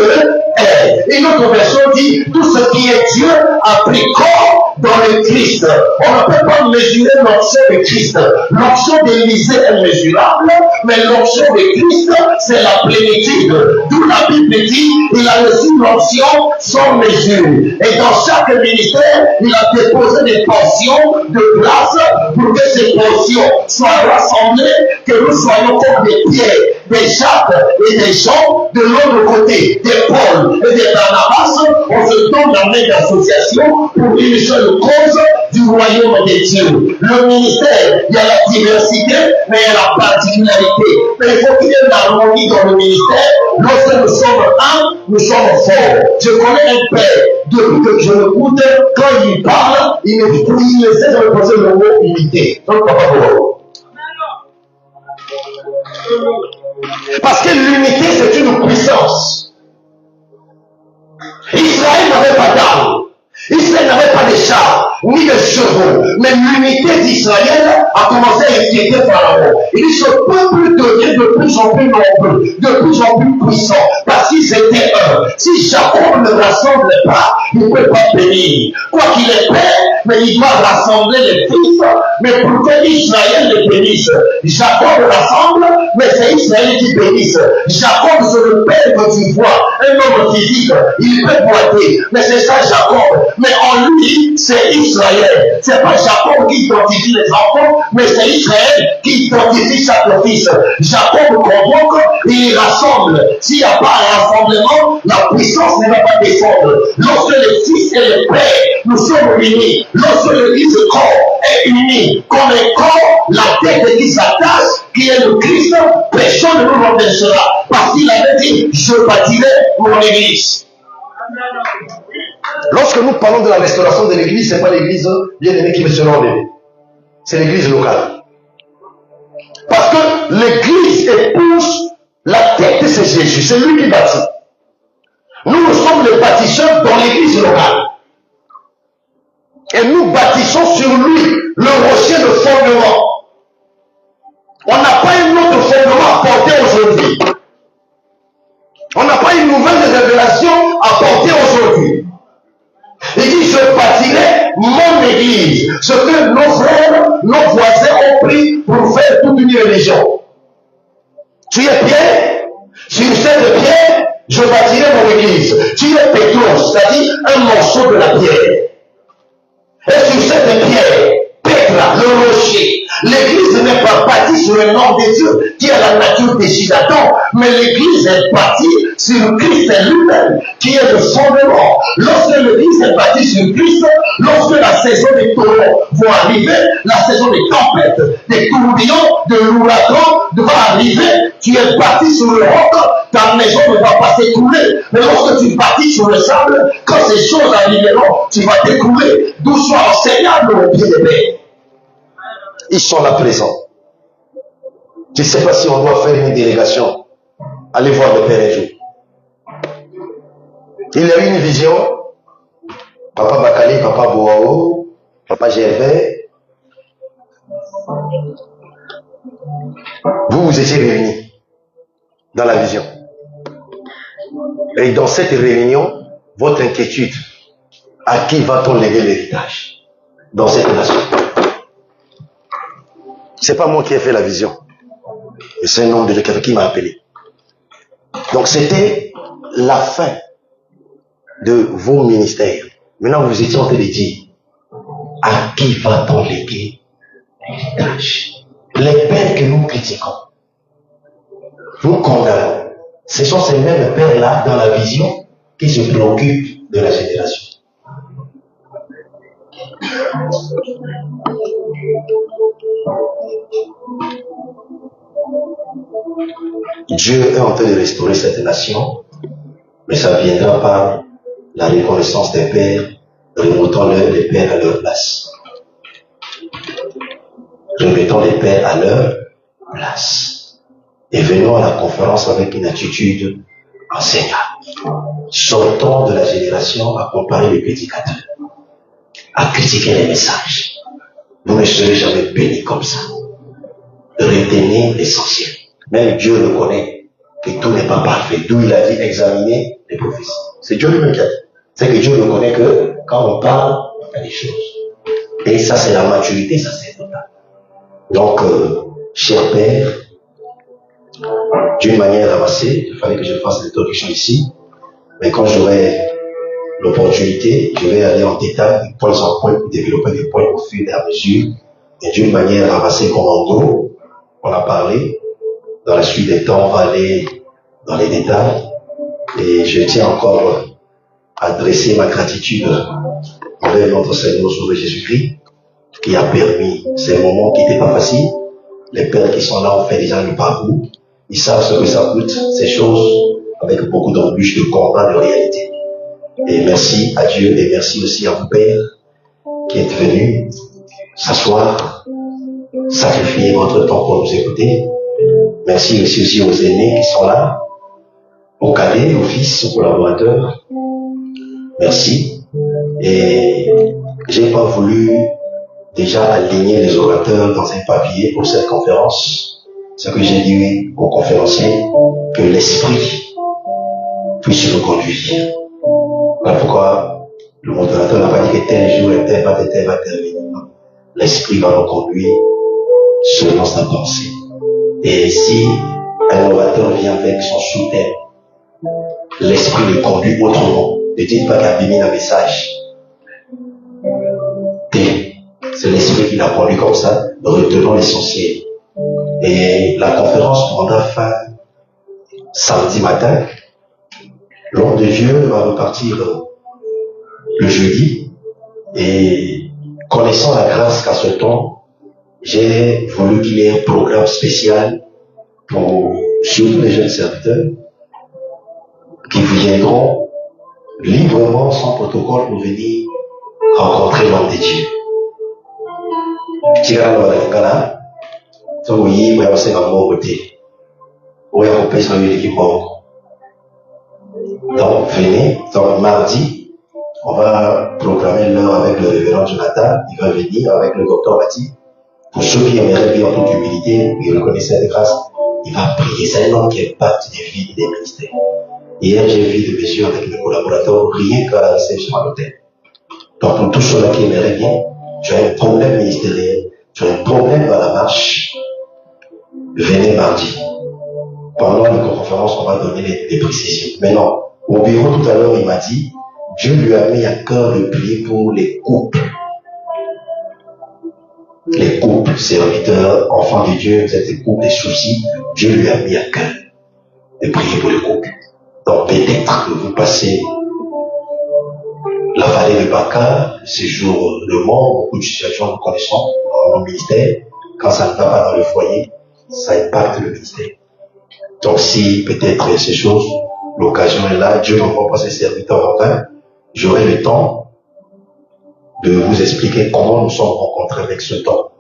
est. Une autre version dit, tout ce qui est Dieu a pris corps dans le Christ. On ne peut pas mesurer l'onction de Christ. L'onction d'Élisée est mesurable, mais l'onction de Christ, c'est la plénitude. D'où la Bible dit, il a reçu l'onction sans mesure. Et dans chaque ministère, il a déposé des portions de place pour que ces portions soient rassemblées, que nous soyons comme des pierres, des Jacques et des Jean de l'autre côté, des Paul et des Barnabas. On se donne la main d'association pour une seule cause du royaume de Dieu. Le ministère, il y a la diversité, mais il y a la particularité. Mais il faut qu'il y ait une harmonie dans le ministère. Lorsque nous sommes un, nous sommes forts. Je connais un père, depuis que je l'écoute, quand il parle, il essaie de me poser le mot unité. Donc, papa, parce que l'unité, c'est une puissance. Israël n'avait pas d'armes. Israël n'avait pas de chars, ni de chevaux. Mais l'unité d'Israël a commencé à inquiéter Pharaon. Il dit, ce peuple devient de plus en plus nombreux, de plus en plus puissant, parce qu'ils étaient un. Si Jacob ne rassemble pas, il ne peut pas bénir. Quoi qu'il est père, mais il doit rassembler les fils, mais pour que Israël les bénisse. Jacob rassemble, mais c'est Israël qui bénisse. Jacob, c'est le père que tu vois, un homme physique, il peut boiter, mais c'est ça Jacob. Mais en lui, c'est Israël. C'est pas Jacob qui identifie les enfants, mais c'est Israël qui identifie chaque fils. Jacob convoque et il rassemble. S'il n'y a pas un rassemblement, la puissance ne va pas descendre. Lorsque les fils et les pères, nous sommes unis, lorsque l'église corps est unie, comme un corps, la tête qui s'attache, qui est le Christ, personne ne nous empêchera. Parce qu'il avait dit, je bâtirai mon église. Lorsque nous parlons de la restauration de l'église, ce n'est pas l'église bien-aimée qui veut se rendre. C'est l'église locale. Parce que l'église épouse la tête, c'est Jésus. C'est lui qui bâtit. Nous sommes les bâtisseurs dans l'église locale. Et nous bâtissons sur lui le rocher de fondement. On n'a pas un autre fondement à porter aujourd'hui. On n'a pas une nouvelle révélation à porter aujourd'hui. Il dit, je bâtirai mon église. Ce que nos frères, nos voisins ont pris pour faire toute une religion. Tu es Pierre, sur cette pierre, je bâtirai mon église. Tu es Pétros, c'est-à-dire un morceau de la pierre. Et sur cette pierre, Pétra, le rocher. L'église n'est pas bâtie sur le nom de Dieu, qui est la nature décidatoire, mais l'église est bâtie sur Christ lui-même, qui est le fondement. Lorsque l'église est bâtie sur Christ, lorsque la saison des torrents va arriver, la saison des tempêtes, des tourbillons, de l'ouragan va arriver, tu es bâti sur le roc, ta maison ne va pas s'écrouler. Mais lorsque tu bâtis sur le sable, quand ces choses arriveront, tu vas t'écrouler. D'où soit enseignable au pied des pères. Ils sont là présents. Je ne sais pas si on doit faire une délégation. Allez voir le Père un jour. Il a eu une vision. Papa Bakali, Papa Boao, Papa Gervais. Vous étiez réunis dans la vision. Et dans cette réunion, votre inquiétude, à qui va-t-on léguer l'héritage dans cette nation? C'est pas moi qui ai fait la vision. Et c'est un homme de Dieu qui m'a appelé. Donc c'était la fin de vos ministères. Maintenant vous étiez en train de dire, à qui va-t-on léguer l'héritage? Les pères que nous critiquons, nous condamnons. Ce sont ces mêmes pères-là dans la vision qui se préoccupent de la génération. Dieu est en train de restaurer cette nation, mais ça viendra par la reconnaissance des pères, remettons les pères à leur place. Remettons les pères à leur place. Et venons à la conférence avec une attitude enseignante. Sortons de la génération à comparer les prédicateurs, à critiquer les messages. Vous ne serez jamais bénis comme ça. retenez l'essentiel. Même Dieu le connaît, que tout n'est pas parfait. D'où il a dit examiner les prophéties. C'est Dieu lui-même qui a dit. C'est que Dieu le connaît que quand on parle, il y a des choses. Et ça, c'est la maturité, ça, c'est total. Donc, cher Père, d'une manière avancée, il fallait que je fasse l'introduction ici, mais quand j'aurai l'opportunité, je vais aller en détail, point en point, pour développer des points au fur et à mesure, et d'une manière avancée comme en gros, on a parlé. Dans la suite des temps, on va aller dans les détails, et je tiens encore à adresser ma gratitude envers notre Seigneur Sauveur Jésus-Christ, qui a permis ces moments qui n'étaient pas faciles. Les pères qui sont là ont fait déjà le parcours. Ils savent ce que ça coûte, ces choses, avec beaucoup d'embûches, de combats, de réalité. Et merci à Dieu et merci aussi à vous, Père, qui êtes venus s'asseoir, sacrifier votre temps pour nous écouter. Merci aussi aux aînés qui sont là, aux cadets, aux fils, aux collaborateurs. Merci. Et j'ai pas voulu déjà aligner les orateurs dans un papier pour cette conférence. Ce que j'ai dit aux conférenciers, que l'esprit puisse nous conduire. Voilà pourquoi le modérateur n'a pas dit que tel jour et tel va intervenir. L'esprit va nous conduire selon sa pensée. Et si un orateur vient avec son sous-thème, l'esprit le conduit autrement. Ne dites pas qu'il a béni un message. C'est l'esprit qui l'a conduit comme ça. Retenons l'essentiel. Et la conférence prendra fin samedi matin. L'homme de Dieu va repartir le jeudi. Et connaissant la grâce qu'à ce temps, j'ai voulu qu'il y ait un programme spécial pour surtout les jeunes serviteurs qui viendront librement, sans protocole, pour venir rencontrer l'homme de Dieu. Donc venez, donc mardi, on va programmer l'heure avec le révérend Jonathan. Il va venir avec le docteur Bati. Pour ceux qui aimeraient bien en toute humilité, qui reconnaissent cette grâce, il va prier. C'est un homme qui impacte des vies et des ministères. Hier, j'ai vu des mesures avec mes collaborateurs, rien qu'à la réception à l'hôtel. Donc pour tous ceux-là qui aimeraient bien, tu as un problème ministériel, tu as un problème dans la marche, venez mardi. Pendant la conférence, on va donner des précisions. Maintenant, au bureau tout à l'heure, il m'a dit, Dieu lui a mis à cœur de prier pour les couples. Les couples, serviteurs, enfants de Dieu, vous êtes des couples, des soucis, Dieu lui a mis à cœur de prier pour les couples. Donc peut-être que vous passez la vallée de Baca, le séjour de mort, beaucoup de situations nous connaissons dans le ministère. Quand ça ne va pas dans le foyer, ça impacte le ministère. Donc si peut-être ces choses, l'occasion est là, Dieu n'envoie pas ses serviteurs en vain, j'aurai le temps de vous expliquer comment nous sommes rencontrés avec ce temps.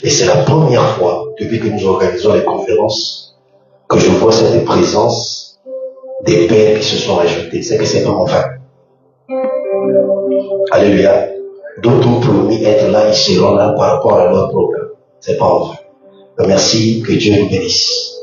Et c'est la première fois, depuis que nous organisons les conférences, que je vois cette présence des pères qui se sont ajoutés. C'est que c'est pas en vain. Alléluia. D'autres ont promis être là, ils seront là par rapport à leur programme. C'est pas en vain. Merci, que Dieu nous bénisse.